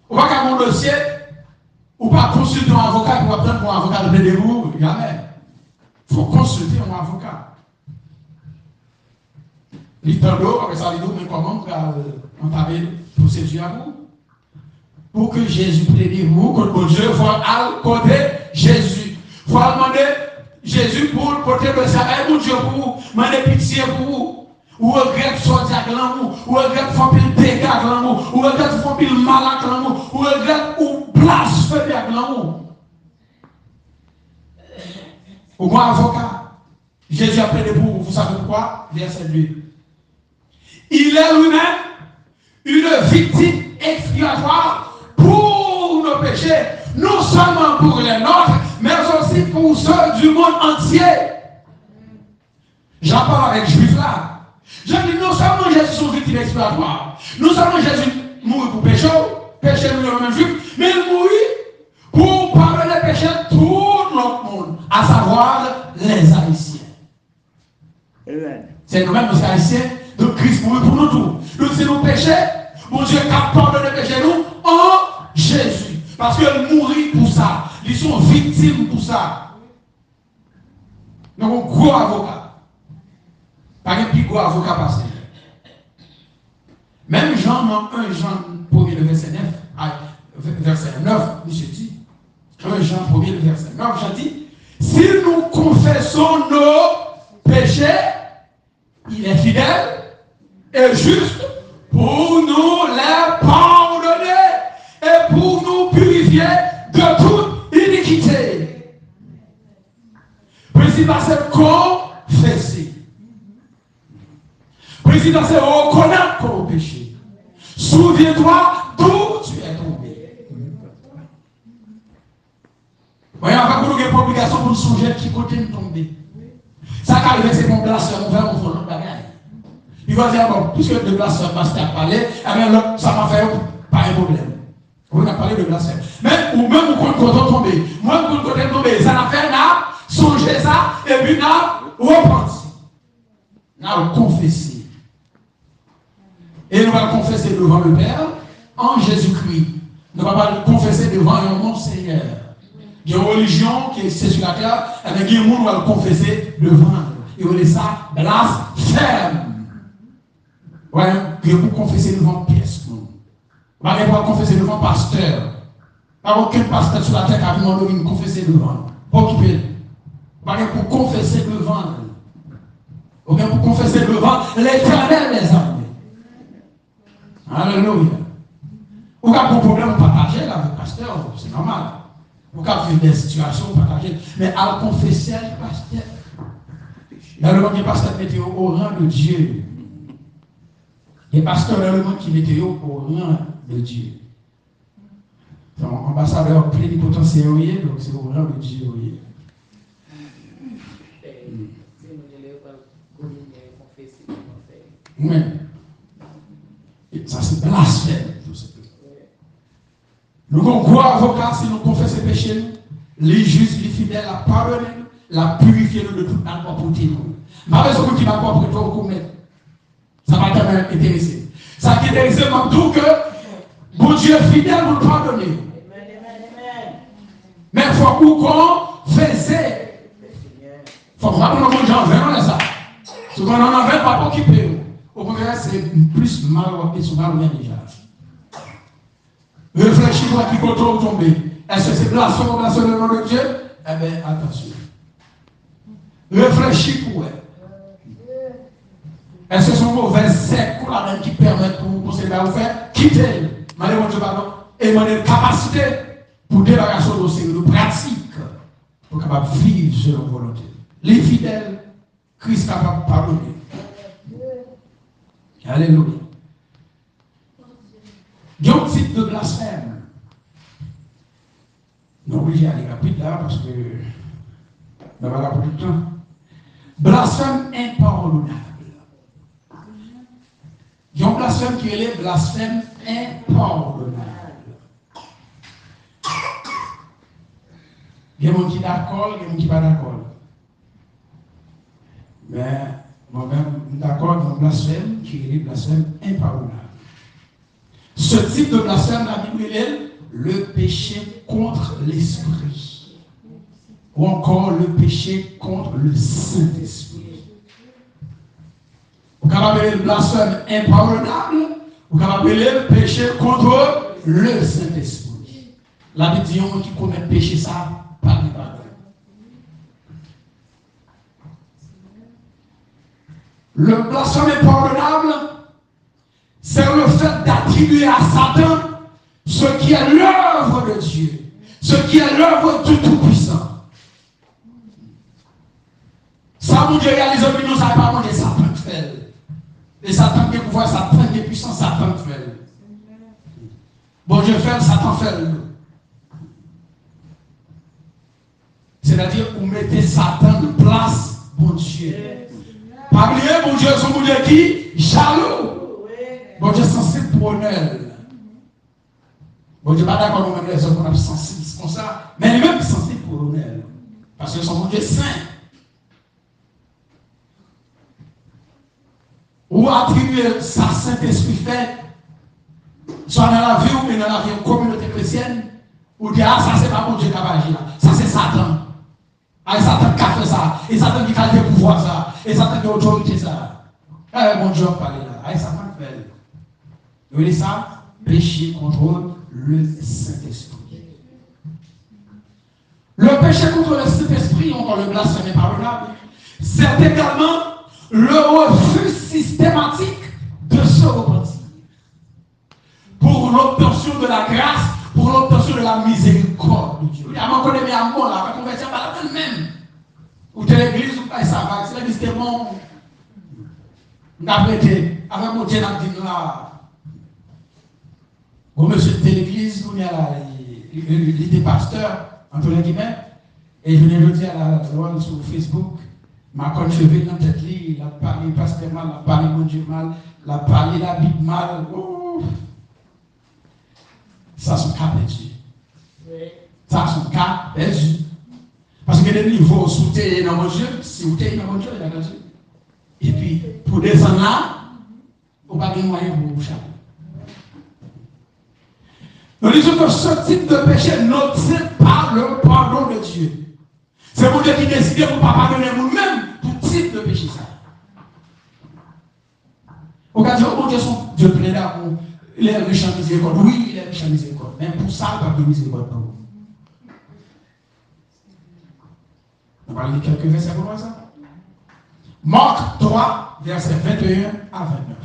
Ou pas qu'à mon dossier, ou pas consulter un avocat pour attendre pour un avocat de plaider vous, jamais. Il faut consulter un avocat. L'Italo, avec ça, mais comment on t'avait procédure à vous? Pour que Jésus plaide vous, que mon Dieu soit à côté Jésus. Il faut demander Jésus pour le côté de ça. Mon Dieu, pour vous, demander pitié pour vous. Ou regrette sortir avec l'amour, ou regrette faire pile dégâts avec l'amour, ou regrette faire pile mal avec l'amour, ou regrette ou blasphémer avec l'amour. Au moins avocat, Jésus a plaidé pour vous, savez pourquoi? Verset 2. Il est lui-même une victime expiatoire pour nos péchés, non seulement pour les nôtres, mais aussi pour ceux du monde entier. J'en parle avec Juif là. Je dis non seulement Jésus sont victimes expiatoires, non seulement Jésus mourit pour pécher nous le même juif, mais il mourit pour pardonner les péchés de tout notre monde, à savoir les Haïtiens. C'est nous-mêmes, les Haïtiens, donc Christ mourit pour nous tous. Donc si nous péchons, mon Dieu a pardonné les péchés nous en Jésus. Parce qu'il mourit pour ça. ils sont victimes pour ça. Donc, un gros avocat. Pas un plus gros avocat passé. Même Jean, dans 1 Jean 1er, le verset 9, verset 9, monsieur dit, 1 Jean 1er, le verset 9, Jean dit, si nous confessons nos péchés, il est fidèle et juste pour nous les pardonner et pour nous purifier de toute iniquité. Président, c'est confesser. Président, c'est reconnaître ton péché. Souviens-toi d'où tu es tombé. Voyez, on va vous donner une obligation pour nous songer qui côté nous tomber. Ça qui arrive, c'est mon blasphème, on va mon l'autre bagage. Il va dire, bon, puisque le blasphème, pasteur a parlé, ça m'a fait pas un problème. On a parlé de blasphème. Mais, ou même, on compte tomber. Moi, on compte tomber. Ça n'a fait, n'a songé ça, et puis n'a repenti. N'a confessé. Et nous allons confesser devant le Père, en Jésus-Christ. Nous allons pas confesser devant un nom Seigneur. Il y a une religion qui est sur la terre, avec un monde va le confesser devant. Et on dit ça, blasphème. Ouais, que vous confessez devant pièce. Vous n'allez pas confesser devant pasteur. Pas aucun pasteur sur la terre qui a demandé de confesser devant. Pas occuper. Pas pour confesser devant. Ou bien pour confesser devant l'Éternel des armées. Alléluia. Ou quand vous avez un problème, vous partagez avec le pasteur, c'est normal. Vous avez des situations, vous partagez. Mais à confesser le pasteur. Dans le monde des pasteurs mettez au rang de Dieu. Les pasteurs dans le monde qui mettez au rang de Dieu. Donc, ambassadeur plénipotentiaire, donc c'est au rang de Dieu. Oui. Et ça c'est blasphème. Nous avons un gros avocat si nous confessons les péchés, les justes, les fidèles, la pardonner, la purifier de toute notre propreté. Ma raison qui va pas pour toi commettre. Ça va quand même intéresser. Ça qui est intéressant, tout que bon Dieu fidèle nous pardonner. Mais il faut qu'on faisait. Il faut qu'on ait Jean 20, ça. Si on en a 20, pas occupé. Au contraire, c'est plus mal et souvent bien déjà. Réfléchis-toi qui compte tomber. Est-ce que c'est blasphème ou le nom de Dieu? Eh bien, attention. Réfléchis pour elle. Est-ce que c'est un mauvais sec qui permet pour procéder à vous faire quitter? Malheureusement, Dieu pardon. Et demander une capacité pour débarrasser de série de pratiques pour capable vivre selon volonté. Les fidèles, Christ est capable de pardonner. Alléluia. Il y a un type de blasphème. Nous sommes obligés d'aller rapide là parce que nous n'avons pas beaucoup de temps. Blasphème impardonnable. Il y a un blasphème qui est le blasphème impardonnable. Il y a des gens qui sont d'accord, il y a des gens qui ne sont pas d'accord. Mais moi-même, je suis d'accord dans le blasphème qui est le blasphème impardonnable. Ce type de blasphème, la Bible est le péché contre l'esprit. Ou encore le péché contre le Saint-Esprit. Vous pouvez appeler le blasphème impardonnable, vous pouvez appeler le péché contre le Saint-Esprit. La Bible dit qui commet le péché, ça, pas de pardon. Le blasphème impardonnable, c'est le fait d'attribuer à Satan ce qui est l'œuvre de Dieu, ce qui est l'œuvre du Tout-Puissant. Ça, mon Dieu réalise en nous, ça n'a pas mangé Satan fait. Et Satan qui est pouvoir, Satan qui est puissant, Satan fait. Bon Dieu fait, Satan fait. C'est-à-dire, vous mettez Satan de place, bon Dieu. Pas oublier, bon Dieu, c'est mon Dieu qui jaloux. Bon Dieu sensible pour honneur. Bon Dieu pas d'accord nous même les hommes qu'on a sensibles comme ça, mais lui-même sensible pour honneur. Parce que son bon Dieu saint. Ou attribuer sa Saint-Esprit fait, soit dans la vie ou dans la vie communauté chrétienne, ou dire ah ça c'est pas bon Dieu qui va agir là. et Satan qui a le pouvoir ça, et Satan qui a l'autorité ça. Mon Dieu parler là, et Satan fait. Vous voyez ça? Péché contrôle le Saint-Esprit. Le péché contre le Saint-Esprit, encore le blasphème impardonnable, c'est également le refus systématique de se repentir. Pour l'obtention de la grâce, pour l'obtention de la miséricorde de Dieu. Avant qu'on ait mis à mort là, quand on va dire, pas la même. Ou de l'église, ou pas, ça va, c'est l'église qui est bon. On a prêté, avec mon Dieu, on a dit là. Bon, monsieur de l'église, on est là, il était pasteur, entre les guillemets, et je venais le dire à la loi sur Facebook, m'a conchevé dans la tête, il a parlé pasteur mal, il a parlé mon Dieu mal, il a parlé la Bible mal. Oh. Ça, c'est un cas perdu. Ça, c'est un cas perdu. Parce que les niveaux sous t'es dans mon Dieu, si vous t'es dans mon Dieu, il a perdu. Et puis, pour descendre là, on va pas de moyen pour vous chaper. Nous disons que ce type de péché n'obtient pas le pardon de Dieu. C'est mon Dieu qui décide pour ne pas pardonner vous-même tout type de péché. Ça. Au cas où Dieu plaît d'amour, il est méchant miséricorde. Oui, il est méchant miséricorde. Mais pour ça, il n'y a pas de miséricorde pour vous. On va lire quelques versets pour voir ça. Marc 3, versets 21 à 29.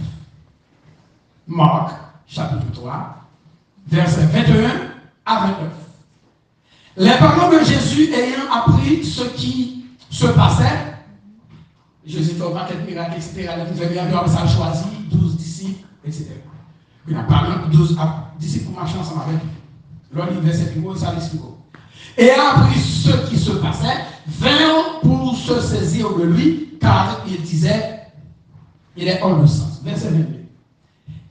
Marc, chapitre 3. Versets 21 à 29. Les parents de Jésus ayant appris ce qui se passait, Jésus fait un paquet de miracles, etc. Il a choisi 12 disciples, etc. Il a parlé de 12 disciples pour marcher ensemble avec lui. L'autre verset plus haut, ça l'explique. Et a appris ce qui se passait, vinrent pour se saisir de lui, car il disait, il est hors de sens. Verset 22.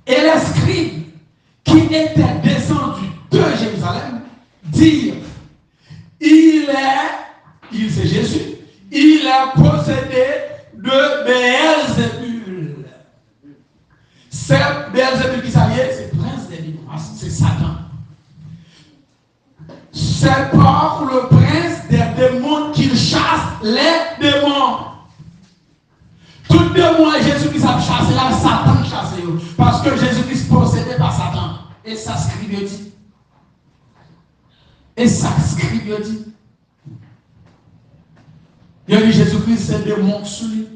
Et les scribes qui étaient descendus de Jérusalem dirent, c'est Jésus, il est possédé de Béelzébul. C'est Béelzébul qui s'allie, c'est le prince des démons, c'est Satan. C'est par le prince des démons qu'il chasse les démons. Tout démon et Jésus-Christ a chassé là, Satan chasse. Parce que Jésus-Christ possédé par Satan. Et ça scribe dit. Et ça scribe dit. Il dit Jésus-Christ, c'est le démon sous lui.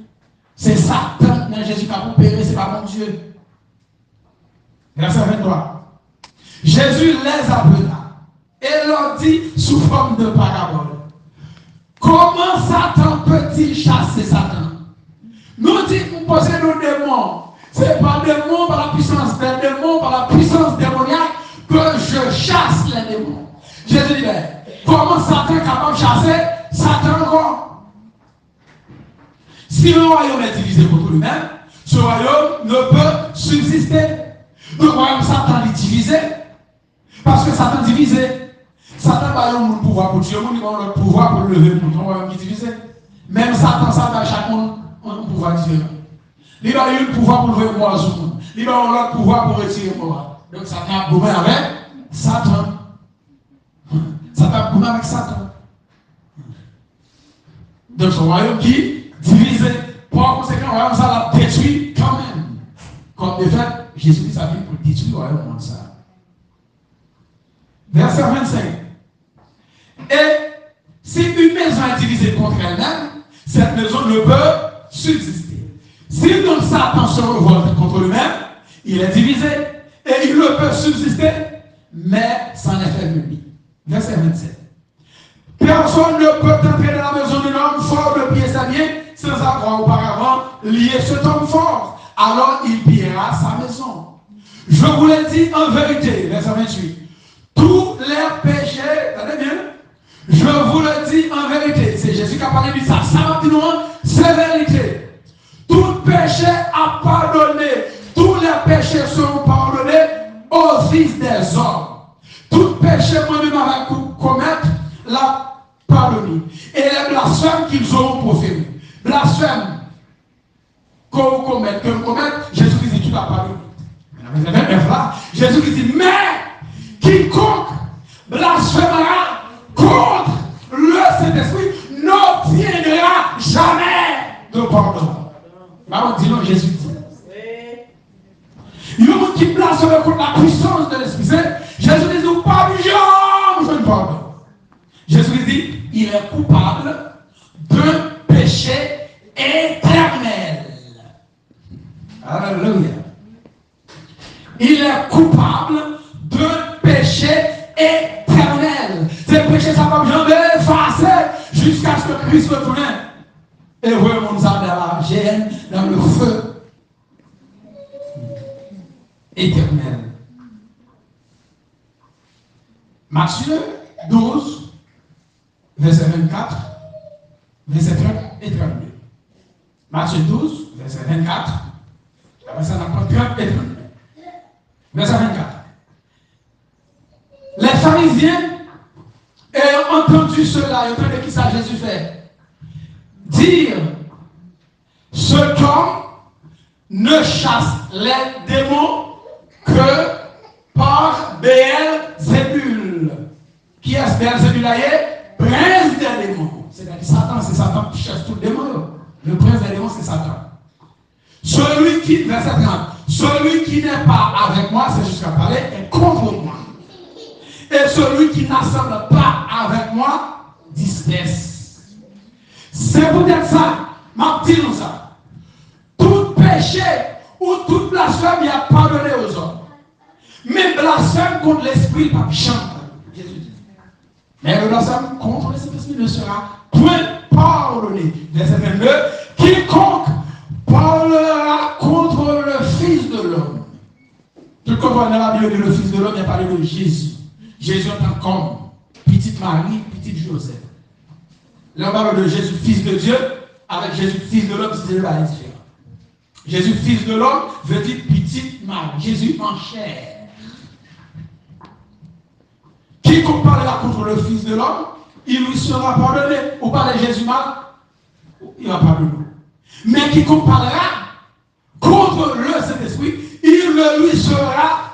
C'est Satan, mais Jésus qui a opéré, c'est pas mon Dieu. Verset 23. Jésus les appela et leur dit sous forme de parabole. Comment Satan peut-il chasser Satan? Nous dit qu'on possède nos démons. C'est par démon, par la puissance des démons, par la puissance démoniaque que je chasse les démons. Jésus dit, comment Satan est capable de chasser Satan encore? Si le royaume est divisé contre lui-même, ce royaume ne peut subsister. Le royaume Satan est divisé parce que Satan est divisé. Satan n'a pas le pouvoir pour tuer le monde, il a le pouvoir pour lever le monde. Le royaume qui est divisé. Même Satan, ça va chaque monde un pouvoir différent. Il a eu le pouvoir pour lever le monde sur le monde. Il a eu le pouvoir pour retirer le pouvoir. Donc Satan a gommé avec Satan. Satan a gommé avec Satan. Donc son royaume qui est divisé. Par conséquent, le royaume ça l'a détruit quand même. Comme de fait, Jésus-Christ a venu pour détruire le royaume de ça. Verset 25. Et si une maison est divisée contre elle-même, cette maison ne peut subsister. Si donc Satan se révolte contre lui-même, il est divisé et il ne peut subsister, mais c'en est fait lui. Verset 27. Personne ne peut entrer dans la maison d'un homme fort de pieds à pied sans avoir auparavant lié cet homme fort. Alors il pillera sa maison. Je vous l'ai dit en vérité, verset 28. Tous les péchés, attendez bien, je vous le dis en vérité, c'est Jésus qui a parlé de ça, ça c'est vérité. Tout péché a pardonné, tous les péchés seront pardonnés aux fils des hommes. Tout péché, moi-même, avec commettre, l'a pardonné. Et les blasphèmes qu'ils auront proférés, blasphème qu'on commet, Jésus-Christ dit tout a pardonné. Jésus-Christ dit, mais quiconque blasphémera contre le Saint-Esprit n'obtiendra pardon. Maman dit non, Jésus dit. Il y a un monde qui blasphème contre la puissance de l'Esprit Saint. Jésus dit, vous pas jamais je pardon. Jésus dit, il est coupable de péché éternel. Alléluia. Il est coupable de péché éternel. Ces péchés, ça va jamais effacer jusqu'à ce que Christ retourne. Et vous, on nous a dans la gêne, dans le feu éternel. Matthieu 12, verset 24, verset 30 et 32. Matthieu 12, verset 24, après ça, on apprend 30 et 32. Verset 24. Les pharisiens ayant entendu cela, et entendu qui ça Jésus fait, dire, cet homme ne chasse les démons que par Béelzébul. Qui est Béelzébul là? Prince des démons. C'est-à-dire Satan, c'est Satan qui chasse tous les démons. Le prince des démons, c'est Satan. Celui qui, verset 30, celui qui n'est pas avec moi, c'est jusqu'à parler, est contre moi. Et celui qui n'assemble pas avec moi, disperse. C'est peut-être ça, ma petite nous ça. Tout péché ou tout blasphème, il y a pardonné aux hommes. Mais blasphème contre l'esprit, pas chante. Jésus dit. Mais le blasphème contre l'esprit ne sera point pardonné. Verset 22. Quiconque parlera contre le Fils de l'homme. Tout comme dans la Bible, le Fils de l'homme, il a parlé de Jésus. Jésus en tant qu'homme, petite Marie, petite Joseph. Là, on parle de Jésus, Fils de Dieu, avec Jésus, Fils de l'homme, c'est la différence. Jésus, Fils de l'homme, veut dire petite Marie. Jésus en chair. Quiconque parlera contre le Fils de l'homme, il lui sera pardonné. Ou parler Jésus mal, il va pardonner. Mais quiconque parlera contre le Saint-Esprit, il ne lui sera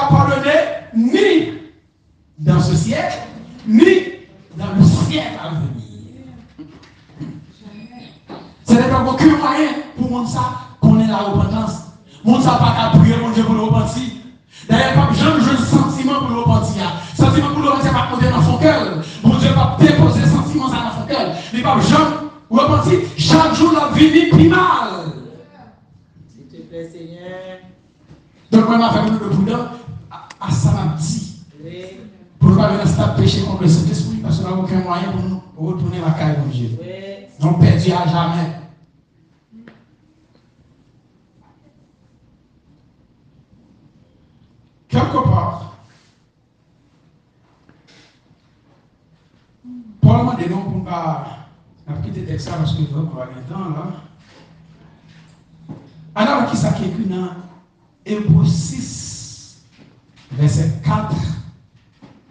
pardonné ni dans ce siècle, ni dans le siècle à venir. Ce n'est pas aucun moyen pour monde ça qu'on ait la repentance. Monde ça pas qu'à prier mon Dieu pour le repentir. D'ailleurs, pas jamais je sentiment pour le repentir. Sentiment pour le repentir pas monter dans son cœur. Mon Dieu pas déposer sentiment ça dans son cœur. Il pas jamais repentir. Chaque jour la vie plus mal. S'il te plaît, Seigneur. Donc, moi, ma famille de prudent, à ça m'a dit. Oui. Pour ne pas venir pécher contre le Saint-Esprit, parce qu'on n'a aucun moyen pour nous retourner la caille de Dieu. Oui. Donc, perdu à jamais. Quelque part, Paul m'a dit non pour ne pas quitter le texte parce que on va gagner temps là. Alors, qui ça qui est écrit dans Hébreux 6, verset 4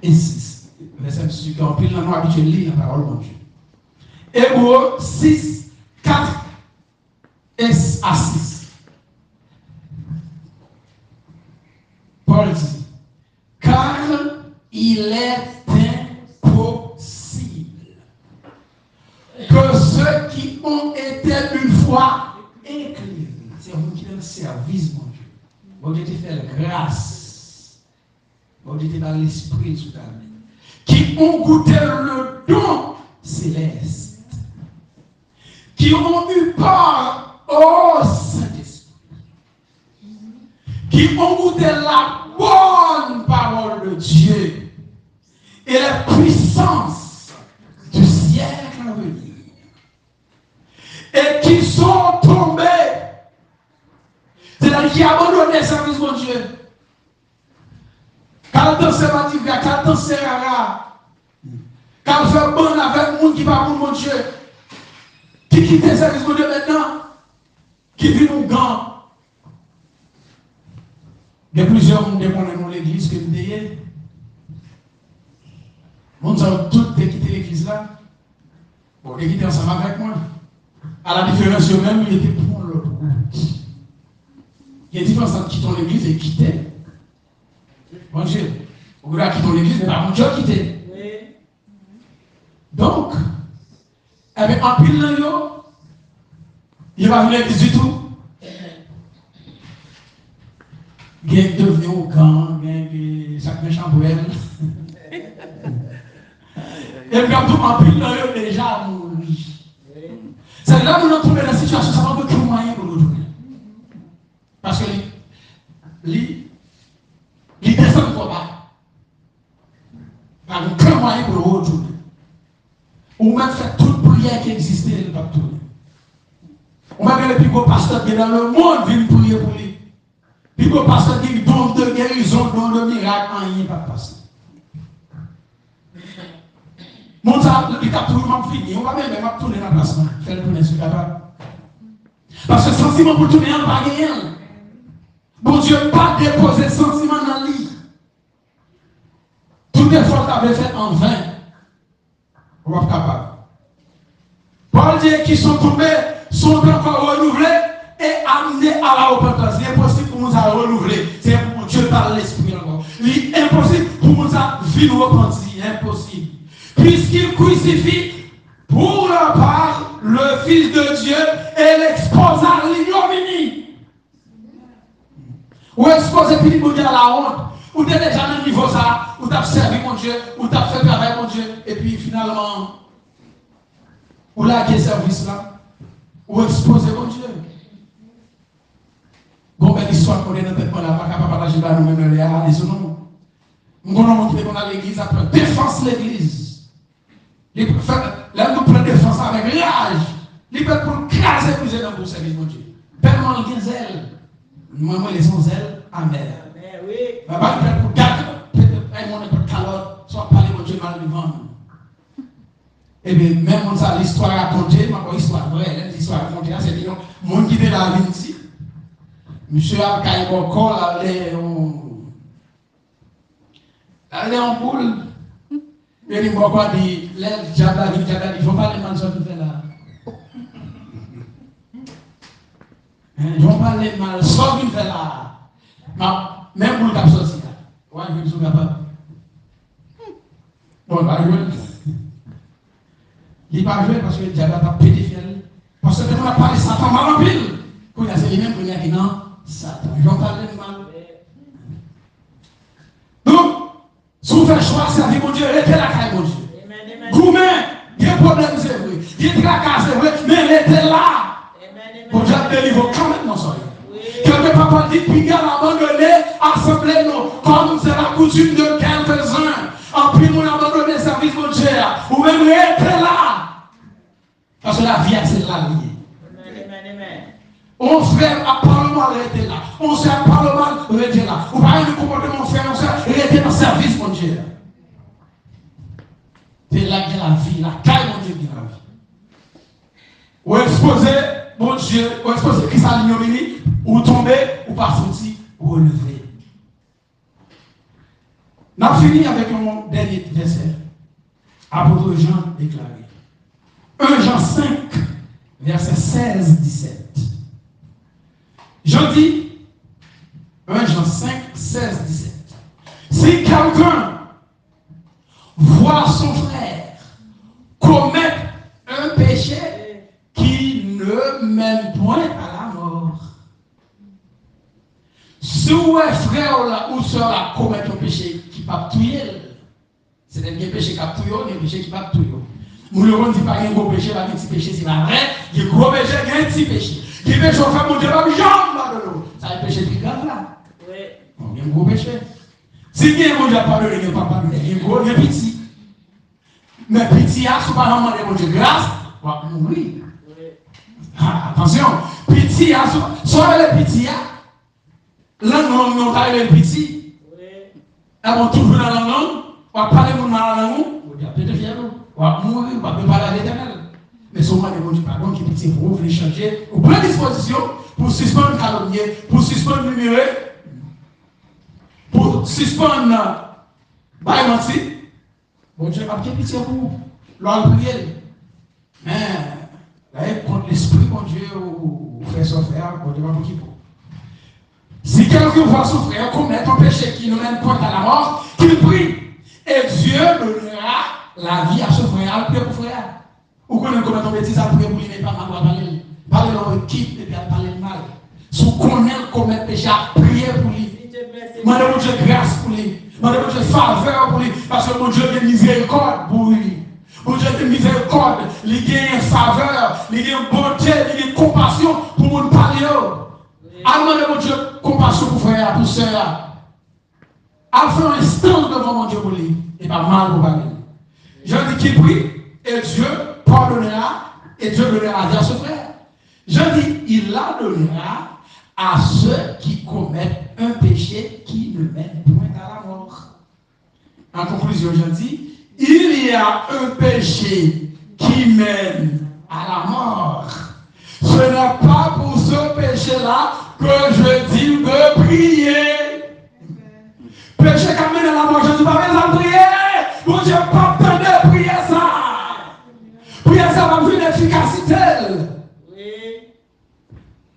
et 6. Verset 6, qui en pile dans nous habitué de lire la parole de Dieu. Hébreux 6, 4 et 6. Paul dit, car il est impossible que ceux qui ont été une fois éclairés, c'est vous qui donne service, mon Dieu. Bon Dieu te fait la grâce. Bon Dieu te dans l'esprit sous ta main. Qui ont goûté le don céleste. Qui ont eu part au Saint-Esprit. Qui ont goûté la bonne parole de Dieu et la puissance du siècle à venir. Et qui sont tombés. C'est-à-dire qui abandonnent le service de Dieu. Quand on se bat, quand on se rara, quand on fait bon avec le monde qui va pour mon Dieu, qui quitte le service de Dieu maintenant, qui vit nous gants. Il y a plusieurs monde qui dans l'église que nous avons. Nous avons tous quitté l'église là. Bon, ils étaient ensemble avec moi. À la différence, eux-mêmes, ils étaient pour l'autre route. Il y a une différence entre quitter l'église et quitter. Bon Dieu. Au gars qui quitte l'église, mais pas mon Dieu quitter. Donc, Eh bien, en pile dans yo, il va venir l'église du tout. Gang devenu au camp, gang chaque méchant pour elle. Et puis en pile dans yo déjà mourir. C'est là où nous nous trouvons dans la situation, ça va pas aucun moyen pour nous retourner. Parce que les descendent trop bas. Pas aucun moyen pour nous retourner. Ou même faire toute prière qui existait, elle ne va pas tourner. On va regarder le plus gros pasteur qui est dans le monde, vient prier pour lui. Le plus gros pasteur qui a don de guérison, don de miracle, rien ne va passer. Mon ça, il a toujours fini. On va même tourner dans la place. Faire le tourner sur la table. Parce que le sentiment pour tourner, on va gagner. Bon Dieu, pas déposer le sentiment dans le lit. Tout effort que tu avais fait en vain. On va être capable. Paul dit qu'ils sont tombés, sont encore renouvelés et amenés à la repentance. C'est impossible pour nous à renouveler. C'est pour Dieu par l'esprit encore. C'est impossible pour nous à vivre repentir. Impossible. Puisqu'il crucifie pour leur part le Fils de Dieu et l'expose à l'ignominie. Ou expose puis il à la honte. Ou t'es déjà dans le niveau ça, ou t'as servi mon Dieu, ou t'as fait travail mon Dieu, et puis finalement, ou là qui est service là, ou exposer mon Dieu. Bon, ben l'histoire qu'on est dans tête, on n'a pas capable de partager là nous-mêmes les réaliser non. Nous allons montrer qu'on a l'église après, défense l'église. Là, nous prenons défense avec rage. Les peuples pour craser plus dans le service mon Dieu. Tellement le zèle. Moi, les sont zèle, amen. Oui. Papa, il peut pour garder, peut-être, mon époque calotte, soit parler mon Dieu mal devant nous. Et bien, même ça, l'histoire racontée, ma histoire vraie, l'histoire racontée, c'est dire, mon qui était là, ici. Monsieur Alcaï Boko, allez en boule. Et il m'a dit, l'aile, Jabba, il ne faut pas les mal qui fait là. Ils vont pas les mal, soit qui fait là. Même pour le cap sorti là. Ouais, je ne suis pas. Bon, bah, il n'est pas joué parce que le diable a pété fiel. Parce que quand on a parlé de Satan, mal en pile. Quand il a fait les mêmes, il a dit non, Satan. Ils vont parler de mal. Donc, si vous faites choix, c'est avec mon Dieu, restez la caille, mon Dieu. Gourmet, il y a un problème, c'est vrai. Il y a la casse, c'est vrai, mais restez là. Mon Dieu délivre quand même, mon soeur. Quelque papa dit, puis il a abandonné, assemblée nous, comme c'est la coutume de quelques-uns. En plus, nous abandonné le service de Dieu, ou même rester là. Parce que la vie, c'est la vie. On fait à Parlement, rester là. On fait à Parlement, rester là. Ou pas un comportement frère, on fait rester dans le service, mon Dieu. C'est là qu'il y a la vie, la caille, mon Dieu, qui est la vie. Ou exposer, mon Dieu, ou exposer Christ à l'ignominie, ou tomber, ou pas sortir, ou relever. On a fini avec un dernier verset. Apôtre Jean déclaré. 1 Jean 5, verset 16-17. Je dis, 1 Jean 5, 16-17. Si quelqu'un voit son frère commettre un péché qui ne mène point à la mort, si un frère ou soeur commettre un péché qui ne peut pas tuer, c'est un péché qui va tuer, un péché qui ne peut pas tuer. Nous ne disons pas qu'il y a un gros péché, un petit péché, c'est pas vrai. Il y a un gros péché, il y a un petit péché. Il y a un péché, on fait mon Dieu, pas de l'eau. C'est un péché plus grave là. Il y a un gros péché. Si il y a un gros péché, pas de l'eau, il n'y a pas de l'eau. Il y a un gros, il y a un petit. Mais petit, si pas demander mon Dieu grâce, on va mourir. Attention, petit, soit le petit, là, nous avons le petit. On va toujours dans la langue, on va parler dans la langue, on va peut-être fier. On va mourir, on va préparer à l'éternel. Mais souvent, les gens pardon, qui petit pour vous changer, ou plein disposition pour suspendre calomnier, pour suspendre numérer, pour suspendre baïmanti. Bon Dieu, pas de pitié pour vous. L'on prier. Mais, là, contre l'esprit, mon Dieu, ou frère son frère, bon Dieu, pas pour qui pour. Si quelqu'un voit son frère commettre un péché qui ne mène point à la mort, qu'il prie. Et Dieu donnera la vie à ce frère, le prie pour frère. Ou connaissez comment ton bêtise à prier pour lui, mais pas mal parler. Parler dans l'équipe et puis à parler mal. Si vous connaissez comment péché à prier pour lui. Demandez mon Dieu grâce pour lui. Demandez mon Dieu faveur pour lui. Parce que mon Dieu a miséricorde pour lui. Mon Dieu a miséricorde. Il a faveur. Il a bonté. Il a compassion pour mon parler. Demandez mon Dieu compassion pour frère, pour soeur. A fait un instant devant mon Dieu pour lui. Et pas mal pour parler. Je dis qu'il prie. Et Dieu pardonnera. Et Dieu donnera à ce frère. Je dis, il la donnera à ceux qui commettent un péché qui ne mène point à la mort. En conclusion, je dis, il y a un péché qui mène à la mort. Ce n'est pas pour ce péché-là que je dis de prier. Péché qui mène à la mort, je ne dis pas besoin de prier. Bon Dieu, pas besoin de prier ça. Prier ça va venir d'efficacité.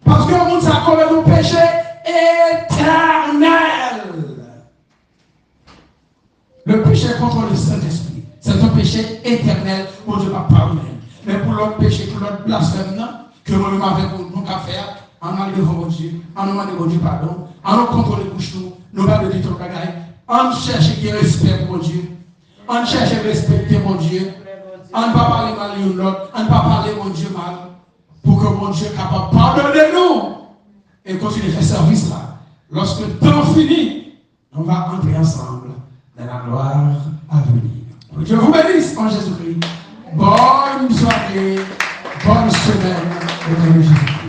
Parce que le monde s'est commis un péché éternel. Le péché contre le Saint-Esprit, c'est un péché éternel. Mon Dieu va pardonner. Mais pour l'autre péché, pour l'autre blasphème, que nous avons nous qu'à faire, on a devant mon Dieu, on demande mon Dieu pardon, on nous contrôle les bouches, nous va de tout bagaille, on cherche qui respecte mon Dieu, on cherche à respecter mon Dieu, on ne va pas parler mal de l'autre, on ne va pas parler mon Dieu mal. Pour que mon Dieu soit capable de pardonner nous et continuer à faire service là. Lorsque le temps finit, on va entrer ensemble dans la gloire à venir. Que Dieu vous bénisse en Jésus-Christ. Bonne soirée, bonne semaine.